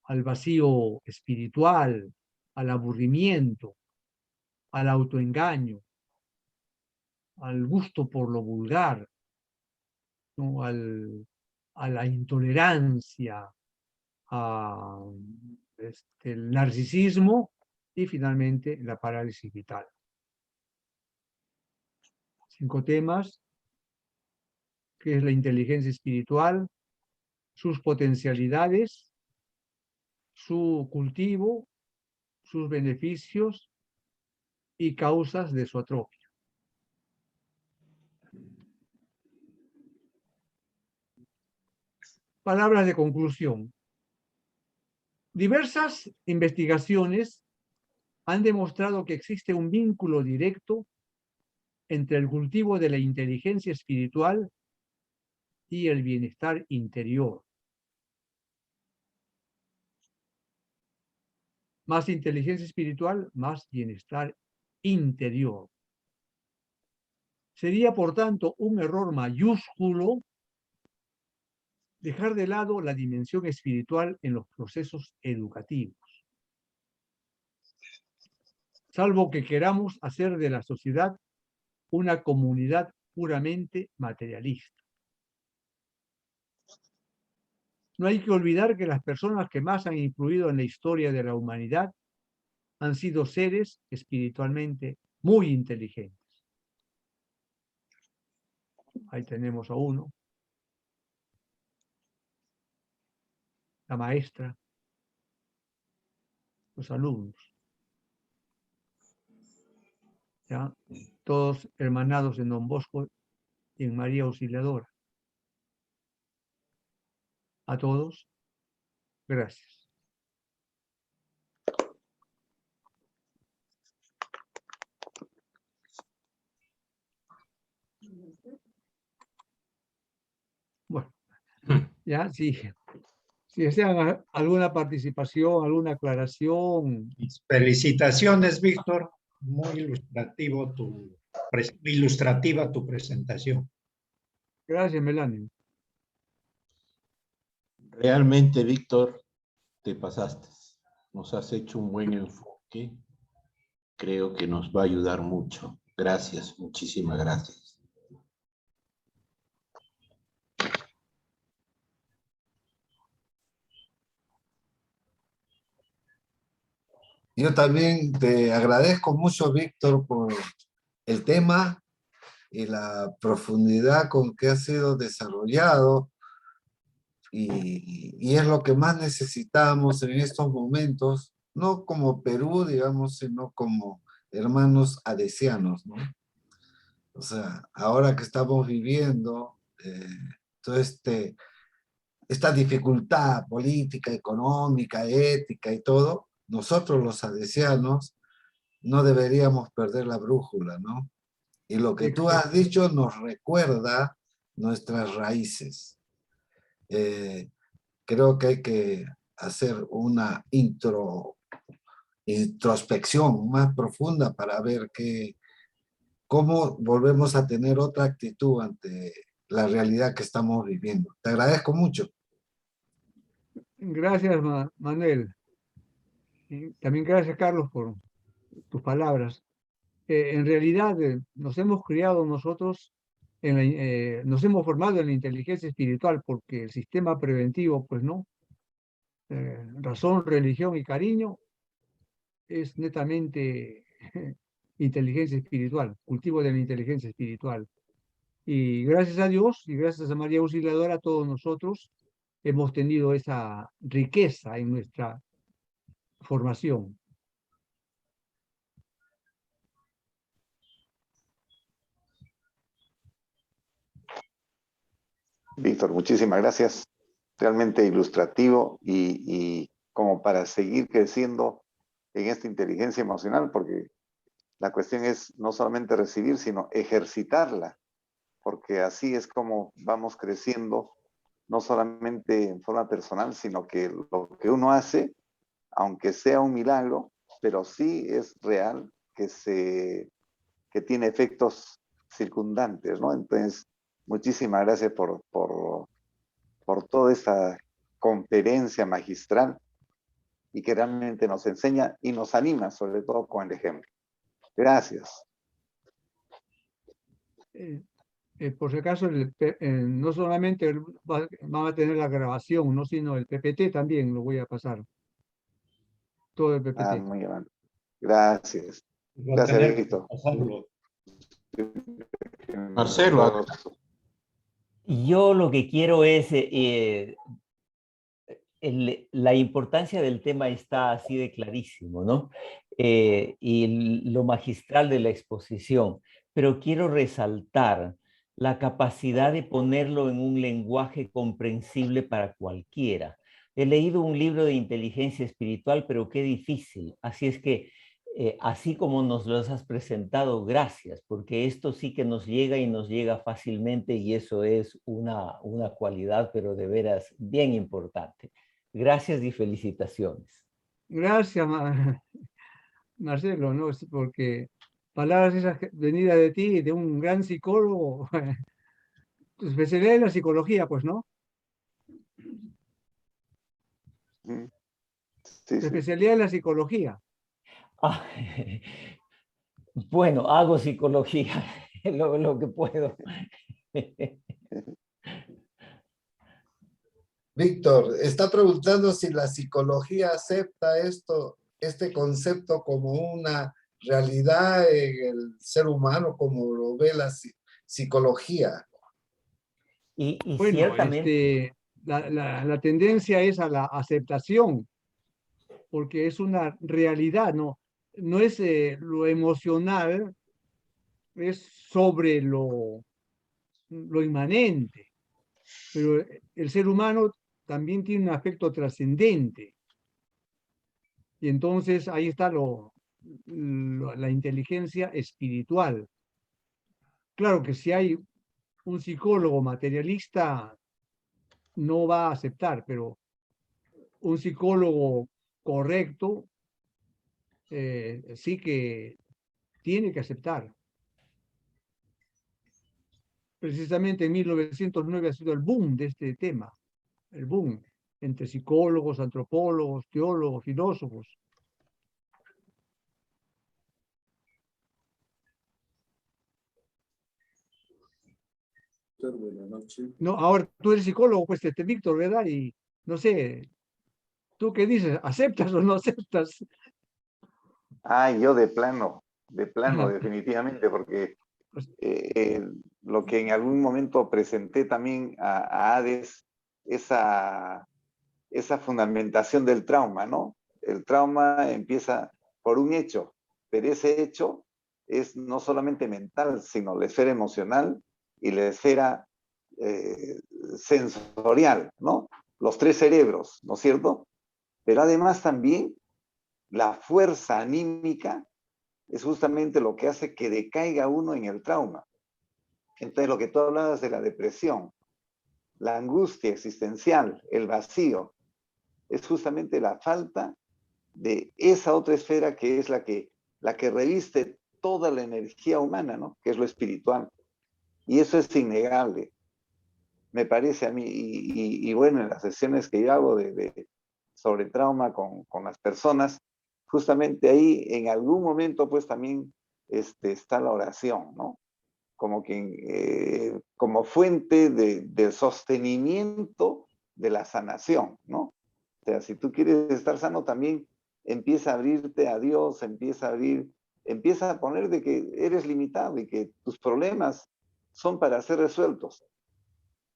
al vacío espiritual, al aburrimiento, al autoengaño, al gusto por lo vulgar, ¿no? A la intolerancia, el narcisismo y finalmente la parálisis vital. 5 temas, que es la inteligencia espiritual, sus potencialidades, su cultivo, sus beneficios y causas de su atrofia. Palabras de conclusión. Diversas investigaciones han demostrado que existe un vínculo directo entre el cultivo de la inteligencia espiritual y el bienestar interior. Más inteligencia espiritual, más bienestar interior. Sería, por tanto, un error mayúsculo dejar de lado la dimensión espiritual en los procesos educativos, salvo que queramos hacer de la sociedad una comunidad puramente materialista. No hay que olvidar que las personas que más han influido en la historia de la humanidad han sido seres espiritualmente muy inteligentes. Ahí tenemos a uno, la maestra, los alumnos, ¿ya? Todos hermanados en Don Bosco y en María Auxiliadora. A todos, gracias. Bueno, ya, sí. Si desean alguna participación, alguna aclaración. Felicitaciones, Víctor. Muy ilustrativa tu presentación. Gracias, Melanie. Realmente, Víctor, te pasaste. Nos has hecho un buen enfoque. Creo que nos va a ayudar mucho. Gracias, muchísimas gracias. Yo también te agradezco mucho, Víctor, por el tema y la profundidad con que ha sido desarrollado y es lo que más necesitamos en estos momentos, no como Perú, digamos, sino como hermanos adesianos, ¿no? O sea, ahora que estamos viviendo toda esta dificultad política, económica, ética y todo, nosotros los adesianos no deberíamos perder la brújula, ¿no? Y lo que tú has dicho nos recuerda nuestras raíces. Creo que hay que hacer una introspección más profunda para ver cómo volvemos a tener otra actitud ante la realidad que estamos viviendo. Te agradezco mucho. Gracias, Manuel. Y también gracias, Carlos, por tus palabras. En realidad, nos hemos criado nosotros, nos hemos formado en la inteligencia espiritual porque el sistema preventivo, pues no. Razón, religión y cariño es netamente inteligencia espiritual, cultivo de la inteligencia espiritual. Y gracias a Dios y gracias a María Auxiliadora, todos nosotros hemos tenido esa riqueza en nuestra formación. Víctor, muchísimas gracias. Realmente ilustrativo y como para seguir creciendo en esta inteligencia emocional, porque la cuestión es no solamente recibir, sino ejercitarla, porque así es como vamos creciendo, no solamente en forma personal, sino que lo que uno hace, aunque sea un milagro, pero sí es real que tiene efectos circundantes, ¿no? Entonces, muchísimas gracias por toda esta conferencia magistral y que realmente nos enseña y nos anima, sobre todo con el ejemplo. Gracias. Por si acaso, no solamente van a tener la grabación, ¿no? Sino el PPT también lo voy a pasar. Todo el PPT. Ah, muy amable. Gracias. Va a Gracias, tener que Víctor. pasarlo. Marcelo. Yo lo que quiero es, la importancia del tema está así de clarísimo, ¿no? Y lo magistral de la exposición, pero quiero resaltar la capacidad de ponerlo en un lenguaje comprensible para cualquiera. He leído un libro de inteligencia espiritual, pero qué difícil. Así es que, así como nos los has presentado, gracias, porque esto sí que nos llega y nos llega fácilmente y eso es una cualidad, pero de veras bien importante. Gracias y felicitaciones. Gracias, Marcelo, ¿no? Porque palabras esas venidas de ti, de un gran psicólogo, tu especialidad en la psicología, pues, ¿no? Sí, Tu sí. especialidad en la psicología. Ah, bueno, hago psicología, lo que puedo. Víctor, está preguntando si la psicología acepta este concepto como una realidad en el ser humano, como lo ve la psicología. Y Bueno, ciertamente... la tendencia es a la aceptación, porque es una realidad, ¿no? No es lo emocional, es sobre lo inmanente. Pero el ser humano también tiene un aspecto trascendente. Y entonces ahí está la inteligencia espiritual. Claro que si hay un psicólogo materialista, no va a aceptar, pero un psicólogo correcto sí que tiene que aceptar. Precisamente en 1909 ha sido el boom de este tema, el boom entre psicólogos, antropólogos, teólogos, filósofos. Buenas noches. No, ahora tú eres psicólogo, pues Víctor, ¿verdad? Y no sé, ¿tú qué dices? ¿Aceptas o no aceptas? Ah, yo de plano, definitivamente, porque lo que en algún momento presenté también a Hades, esa fundamentación del trauma, ¿no? El trauma empieza por un hecho, pero ese hecho es no solamente mental, sino la esfera emocional y la esfera sensorial, ¿no? Los tres cerebros, ¿no es cierto? Pero además también la fuerza anímica es justamente lo que hace que decaiga uno en el trauma. Entonces, lo que tú hablabas de la depresión, la angustia existencial, el vacío, es justamente la falta de esa otra esfera que es la que reviste toda la energía humana, ¿no? Que es lo espiritual. Y eso es innegable. me parece a mí, y bueno, en las sesiones que yo hago sobre trauma con las personas, justamente ahí en algún momento pues también está la oración, ¿no? Como fuente de sostenimiento de la sanación, ¿no? O sea, si tú quieres estar sano también empieza a abrirte a Dios, empieza a poner de que eres limitado y que tus problemas son para ser resueltos,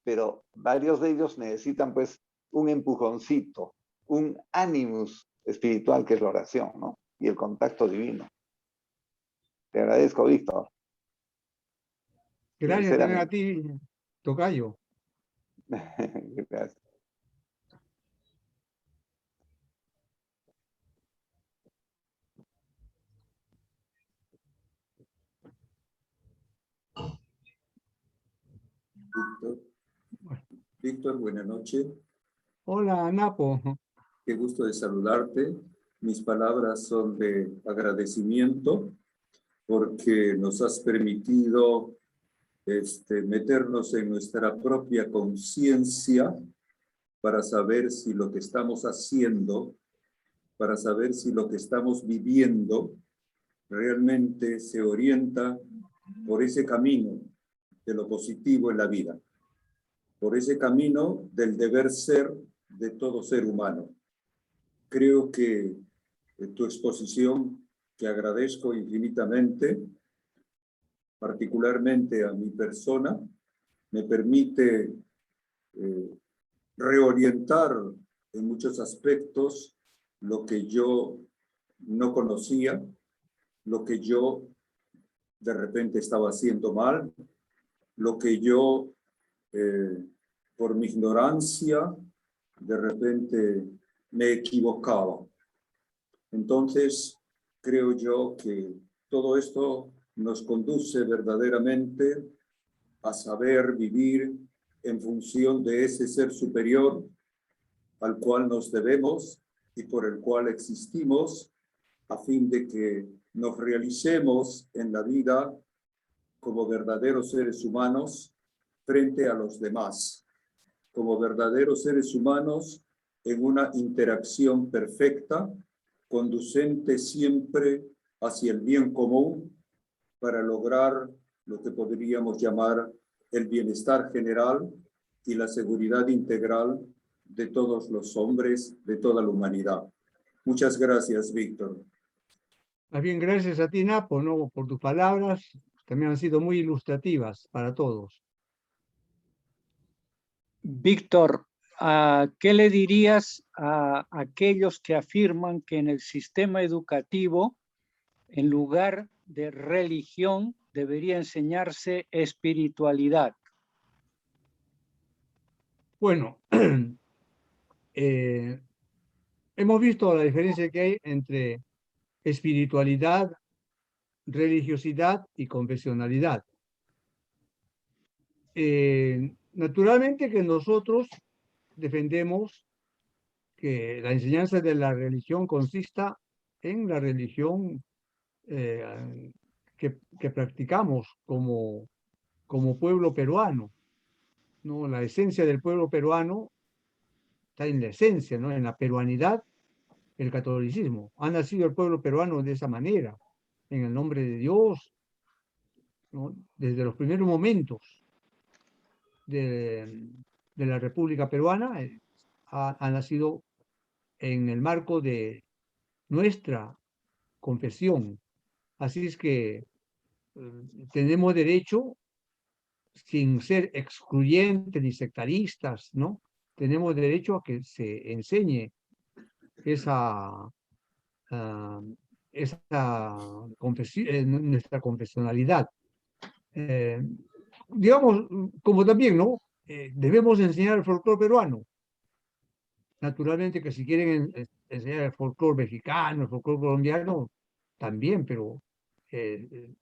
pero varios de ellos necesitan pues un empujoncito, un animus espiritual que es la oración, ¿no? Y el contacto divino. Te agradezco, Víctor. Gracias también a ti, tocayo. Gracias. Víctor, buenas noches. Hola, Napo. Qué gusto de saludarte. Mis palabras son de agradecimiento porque nos has permitido meternos en nuestra propia conciencia para saber si lo que estamos haciendo, para saber si lo que estamos viviendo realmente se orienta por ese camino de lo positivo en la vida, por ese camino del deber ser de todo ser humano. Creo que tu exposición, que agradezco infinitamente, particularmente a mi persona, me permite reorientar en muchos aspectos lo que yo no conocía, lo que yo de repente estaba haciendo mal, lo que yo por mi ignorancia de repente me equivocaba. Entonces, creo yo que todo esto nos conduce verdaderamente a saber vivir en función de ese ser superior al cual nos debemos y por el cual existimos, a fin de que nos realicemos en la vida como verdaderos seres humanos frente a los demás, como verdaderos seres humanos en una interacción perfecta, conducente siempre hacia el bien común para lograr lo que podríamos llamar el bienestar general y la seguridad integral de todos los hombres, de toda la humanidad. Muchas gracias, Víctor. Más bien, gracias a ti, Napo, ¿no? Por tus palabras, también han sido muy ilustrativas para todos. Víctor, ¿qué le dirías a aquellos que afirman que en el sistema educativo, en lugar de religión, debería enseñarse espiritualidad? Bueno, hemos visto la diferencia que hay entre espiritualidad, religiosidad y confesionalidad. Naturalmente que nosotros defendemos que la enseñanza de la religión consista en la religión que practicamos como pueblo peruano, ¿no? La esencia del pueblo peruano está en la esencia, ¿no? En la peruanidad, el catolicismo. Ha nacido el pueblo peruano de esa manera, en el nombre de Dios, ¿no? Desde los primeros momentos de la República Peruana, ha nacido en el marco de nuestra confesión. Así es que tenemos derecho, sin ser excluyentes ni sectaristas, ¿no? Tenemos derecho a que se enseñe nuestra confesionalidad. Digamos, como también, ¿no? Debemos enseñar el folclore peruano. Naturalmente que si quieren enseñar el folclore mexicano, el folclore colombiano, también, pero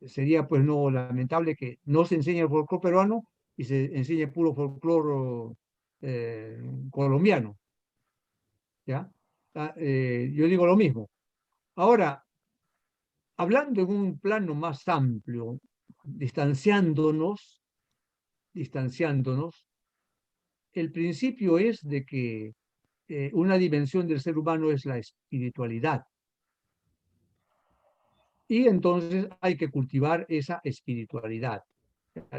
sería pues no lamentable que no se enseñe el folclore peruano y se enseñe puro folclore colombiano. ¿Ya? Yo digo lo mismo. Ahora, hablando en un plano más amplio, distanciándonos, el principio es de que una dimensión del ser humano es la espiritualidad. Y entonces hay que cultivar esa espiritualidad,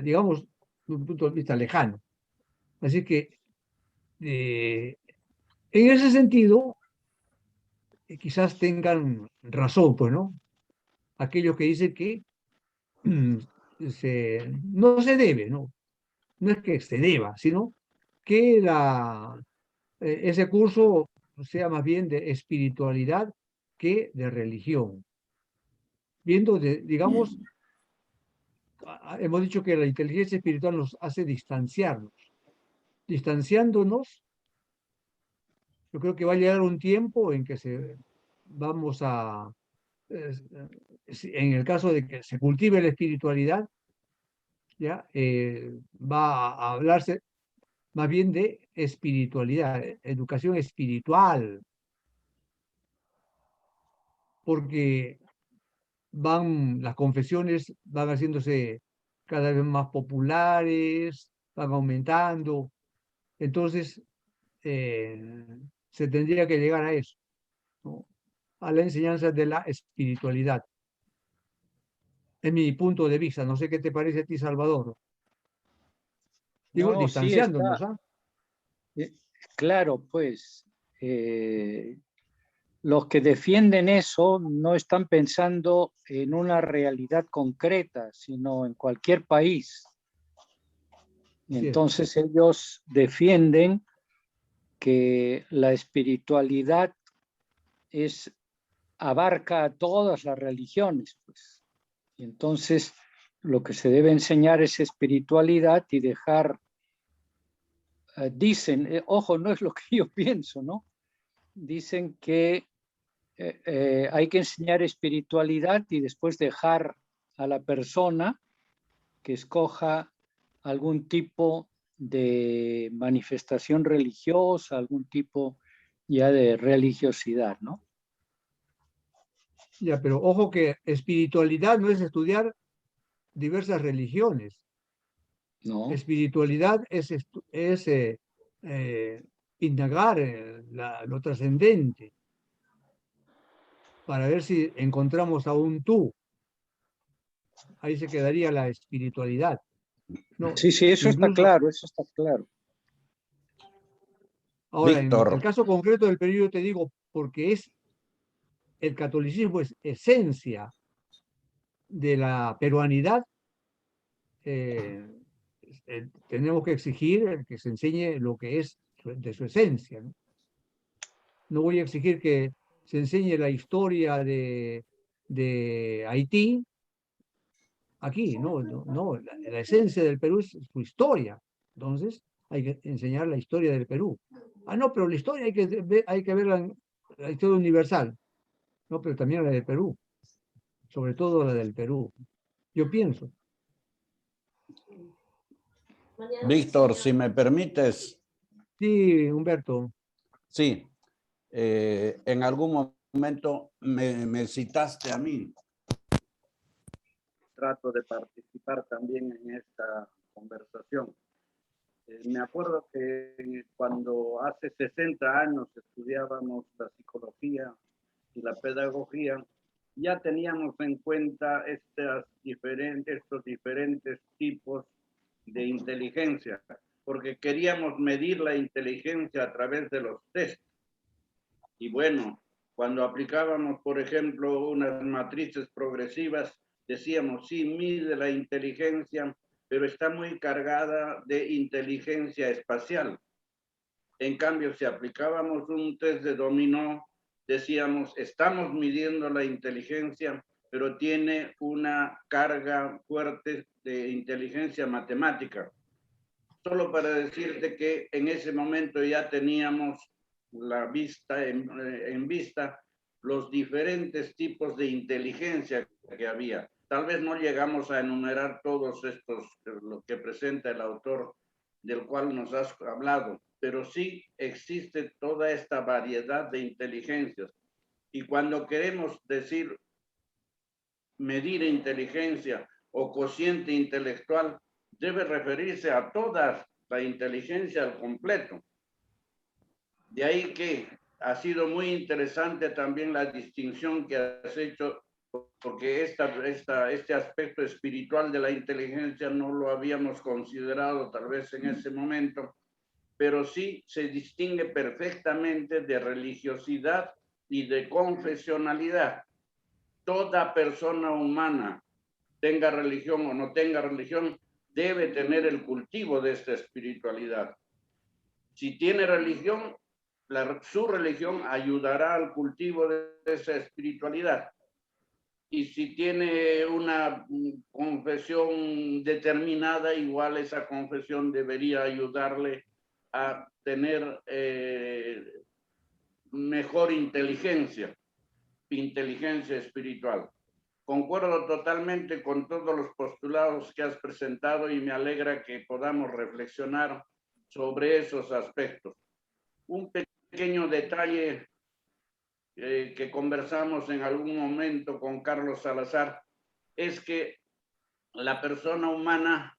digamos, de un punto de vista lejano. Así que, en ese sentido, quizás tengan razón, pues, ¿no? Aquellos que dicen que no se debe, ¿no? No es que se deba, sino que ese curso sea más bien de espiritualidad que de religión. Viendo, digamos, hemos dicho que la inteligencia espiritual nos hace distanciarnos. Distanciándonos, yo creo que va a llegar un tiempo en que vamos a, en el caso de que se cultive la espiritualidad, ya va a hablarse más bien de espiritualidad, educación espiritual, porque las confesiones van haciéndose cada vez más populares, van aumentando, entonces se tendría que llegar a eso, ¿no? A la enseñanza de la espiritualidad. Es mi punto de vista, no sé qué te parece a ti, Salvador. Digo, No, sí distanciándonos, está. ¿ah? Claro, pues los que defienden eso no están pensando en una realidad concreta, sino en cualquier país. Y entonces ellos defienden que la espiritualidad abarca a todas las religiones, pues. Y entonces lo que se debe enseñar es espiritualidad y dejar, dicen, ojo, no es lo que yo pienso, ¿no? Dicen que hay que enseñar espiritualidad y después dejar a la persona que escoja algún tipo de manifestación religiosa, algún tipo ya de religiosidad, ¿no? Ya, pero ojo que espiritualidad no es estudiar diversas religiones. No. Espiritualidad es indagar lo trascendente para ver si encontramos a un tú. Ahí se quedaría la espiritualidad. No, sí, eso está claro, eso está claro. Ahora, Víctor. en el caso concreto del Perú, yo te digo, porque el catolicismo es esencia de la peruanidad, tenemos que exigir que se enseñe lo que es de su esencia, ¿no? No voy a exigir que se enseñe la historia de Haití aquí, no, la esencia del Perú es su historia. Entonces, hay que enseñar la historia del Perú. No, pero la historia hay que ver la historia universal. No, pero también la del Perú. Sobre todo la del Perú. Yo pienso. Víctor, si me permites. Sí, Humberto. Sí. En algún momento me citaste a mí. Trato de participar también en esta conversación. Me acuerdo que cuando hace 60 años estudiábamos la psicología y la pedagogía, ya teníamos en cuenta estos diferentes tipos de inteligencia, porque queríamos medir la inteligencia a través de los test. Y bueno, cuando aplicábamos, por ejemplo, unas matrices progresivas, decíamos, sí, mide la inteligencia, pero está muy cargada de inteligencia espacial. En cambio, si aplicábamos un test de dominó, decíamos, estamos midiendo la inteligencia, pero tiene una carga fuerte de inteligencia matemática. Solo para decirte que en ese momento ya teníamos en vista los diferentes tipos de inteligencia que había. Tal vez no llegamos a enumerar todos estos, lo que presenta el autor del cual nos has hablado, pero sí existe toda esta variedad de inteligencias. Y cuando queremos medir inteligencia o cociente intelectual, debe referirse a todas la inteligencia al completo. De ahí que ha sido muy interesante también la distinción que has hecho, porque este aspecto espiritual de la inteligencia no lo habíamos considerado tal vez en ese momento, pero sí se distingue perfectamente de religiosidad y de confesionalidad. Toda persona humana, tenga religión o no tenga religión, debe tener el cultivo de esta espiritualidad. Si tiene religión, su religión ayudará al cultivo de esa espiritualidad. Y si tiene una confesión determinada, igual esa confesión debería ayudarle a tener mejor inteligencia espiritual. Concuerdo totalmente con todos los postulados que has presentado y me alegra que podamos reflexionar sobre esos aspectos. Un pequeño detalle que conversamos en algún momento con Carlos Salazar es que la persona humana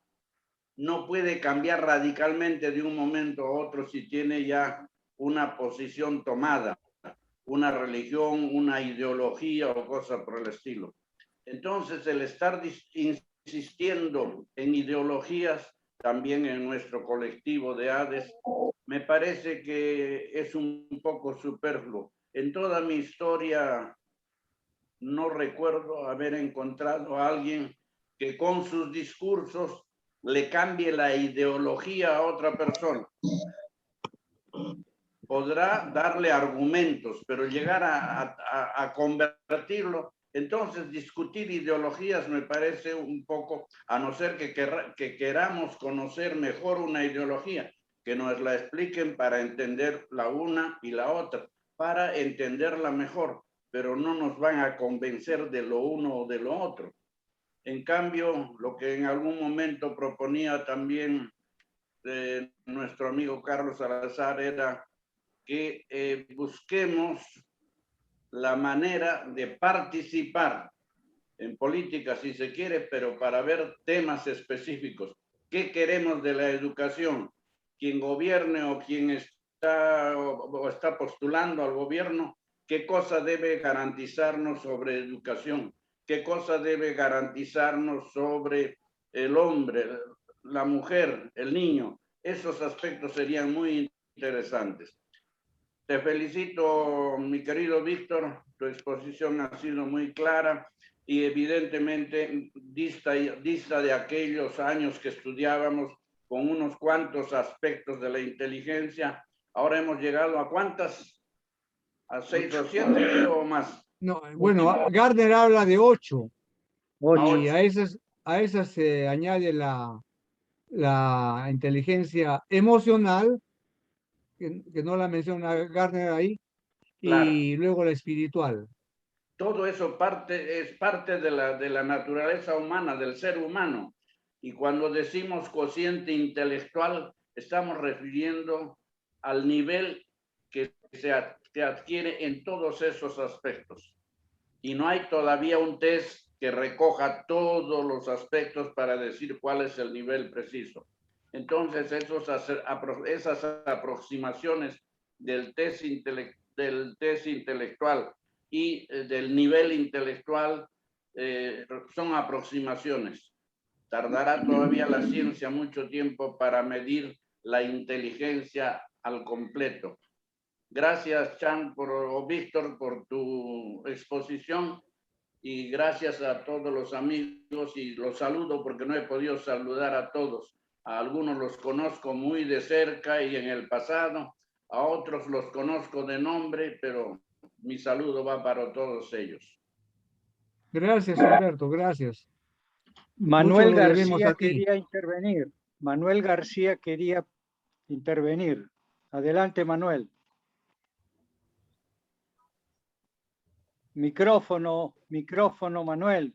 no puede cambiar radicalmente de un momento a otro si tiene ya una posición tomada, una religión, una ideología o cosa por el estilo. Entonces, el estar insistiendo en ideologías, también en nuestro colectivo de ADES, me parece que es un poco superfluo. En toda mi historia no recuerdo haber encontrado a alguien que con sus discursos le cambie la ideología a otra persona. Podrá darle argumentos, pero llegar a convertirlo. Entonces, discutir ideologías me parece un poco, a no ser que queramos conocer mejor una ideología, que nos la expliquen para entender la una y la otra, para entenderla mejor, pero no nos van a convencer de lo uno o de lo otro. En cambio, lo que en algún momento proponía también nuestro amigo Carlos Salazar era que busquemos la manera de participar en política, si se quiere, pero para ver temas específicos. ¿Qué queremos de la educación? Quien gobierne o quien está postulando al gobierno, ¿qué cosa debe garantizarnos sobre educación? ¿Qué cosa debe garantizarnos sobre el hombre, la mujer, el niño? Esos aspectos serían muy interesantes. Te felicito, mi querido Víctor, tu exposición ha sido muy clara y evidentemente dista de aquellos años que estudiábamos con unos cuantos aspectos de la inteligencia. Ahora hemos llegado a ¿cuántas? ¿A 6 o 7 o más? No, bueno, Gardner habla de 8. Y 8. a esas se añade la inteligencia emocional, que no la menciona Gardner ahí, Claro. y luego la espiritual. Todo eso es parte de la naturaleza humana, del ser humano. Y cuando decimos cociente intelectual, estamos refiriendo al nivel que se adquiere en todos esos aspectos. Y no hay todavía un test que recoja todos los aspectos para decir cuál es el nivel preciso. Entonces, esas aproximaciones del test intelectual y del nivel intelectual son aproximaciones. Tardará todavía la ciencia mucho tiempo para medir la inteligencia al completo. Gracias, Chan, o Víctor, por tu exposición y gracias a todos los amigos y los saludo porque no he podido saludar a todos. A algunos los conozco muy de cerca y en el pasado, a otros los conozco de nombre, pero mi saludo va para todos ellos. Gracias, Humberto, gracias. Manuel García quería intervenir. Manuel García quería intervenir. Adelante, Manuel. Micrófono, Manuel.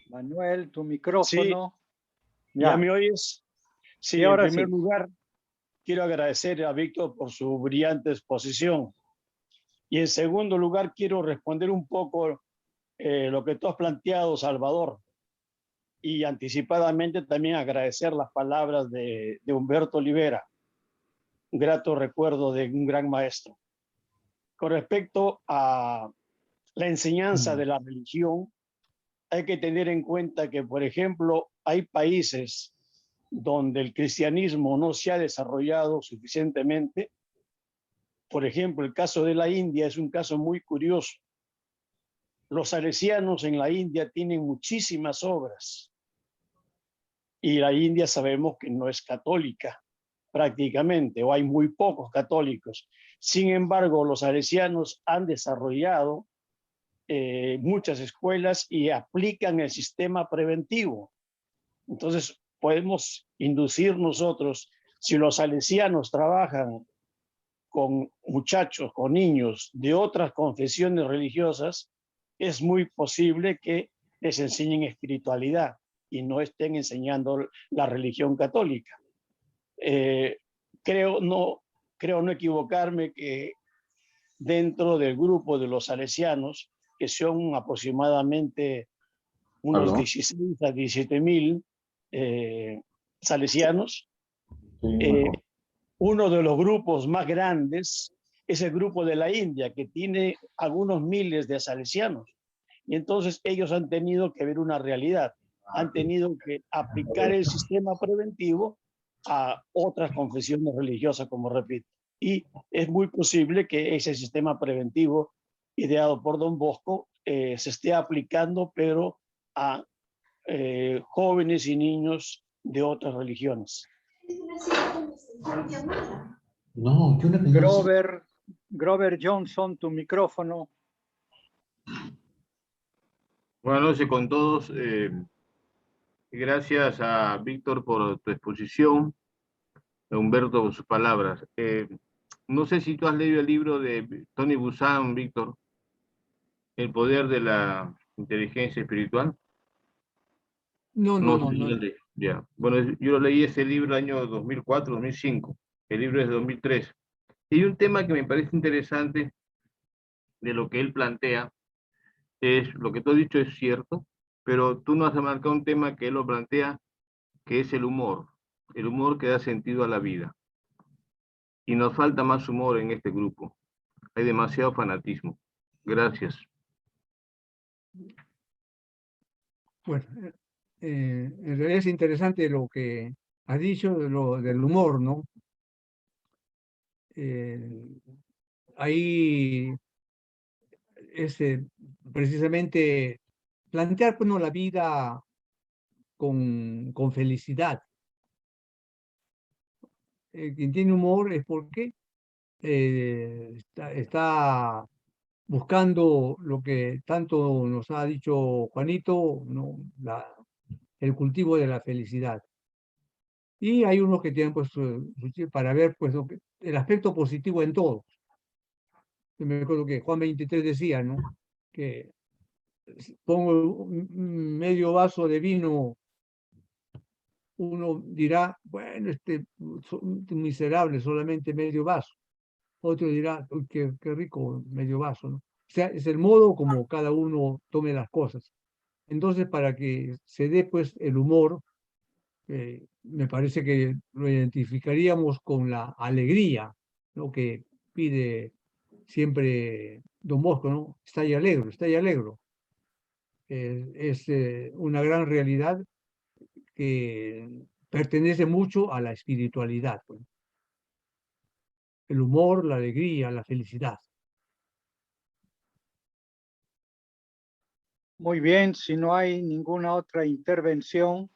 Manuel, tu micrófono. Sí. ¿Ya me oyes? Sí, ahora en primer lugar, quiero agradecer a Víctor por su brillante exposición. Y en segundo lugar, quiero responder un poco lo que tú has planteado, Salvador, y anticipadamente también agradecer las palabras de Humberto Olivera, un grato recuerdo de un gran maestro. Con respecto a la enseñanza de la religión, hay que tener en cuenta que, por ejemplo, hay países donde el cristianismo no se ha desarrollado suficientemente. Por ejemplo, el caso de la India es un caso muy curioso. Los salesianos en la India tienen muchísimas obras y la India sabemos que no es católica prácticamente, o hay muy pocos católicos. Sin embargo, los salesianos han desarrollado muchas escuelas y aplican el sistema preventivo. Entonces, podemos inducir nosotros, si los salesianos trabajan con muchachos, con niños de otras confesiones religiosas, es muy posible que les enseñen espiritualidad y no estén enseñando la religión católica. Creo no equivocarme que dentro del grupo de los salesianos, que son aproximadamente unos 16 a 17,000 salesianos, uno de los grupos más grandes es el grupo de la India, que tiene algunos miles de salesianos. Y entonces ellos han tenido que ver una realidad, han tenido que aplicar el sistema preventivo a otras confesiones religiosas, como repito. Y es muy posible que ese sistema preventivo ideado por Don Bosco se esté aplicando, pero a jóvenes y niños de otras religiones. No, yo no Grover Johnson, tu micrófono. Buenas noches con todos. Gracias a Víctor por tu exposición, a Humberto por sus palabras. No sé si tú has leído el libro de Tony Buzan, Víctor, El poder de la inteligencia espiritual. No. Ya. Bueno, yo leí ese libro el año 2004, 2005. El libro es de 2003. Y un tema que me parece interesante de lo que él plantea es, lo que tú has dicho es cierto, pero tú nos has marcado un tema que él lo plantea, que es el humor que da sentido a la vida. Y nos falta más humor en este grupo. Hay demasiado fanatismo. Gracias. Bueno, en realidad es interesante lo que has dicho del humor, ¿no? Ahí es precisamente plantear pues, ¿no? la vida con felicidad. Quien tiene humor es porque está buscando lo que tanto nos ha dicho Juanito, ¿no? El cultivo de la felicidad. Y hay unos que tienen pues para ver pues el aspecto positivo en todo. Yo me acuerdo que Juan 23 decía, ¿no? Que pongo medio vaso de vino, uno dirá, bueno, miserable, solamente medio vaso. Otro dirá, uy, qué rico, medio vaso, ¿no? O sea, es el modo como cada uno tome las cosas. Entonces, para que se dé pues el humor, me parece que lo identificaríamos con la alegría, ¿no? Que pide siempre Don Bosco, ¿no? Está ahí alegro, está ahí alegro. Es una gran realidad que pertenece mucho a la espiritualidad, pues. El humor, la alegría, la felicidad. Muy bien, si no hay ninguna otra intervención,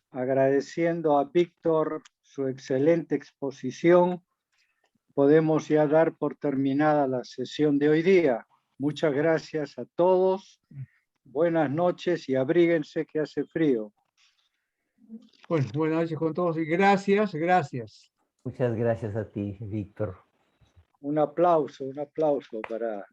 agradeciendo a Víctor su excelente exposición, podemos ya dar por terminada la sesión de hoy día. Muchas gracias a todos, buenas noches y abríguense que hace frío. Bueno, buenas noches con todos y gracias. Muchas gracias a ti, Víctor. Un aplauso para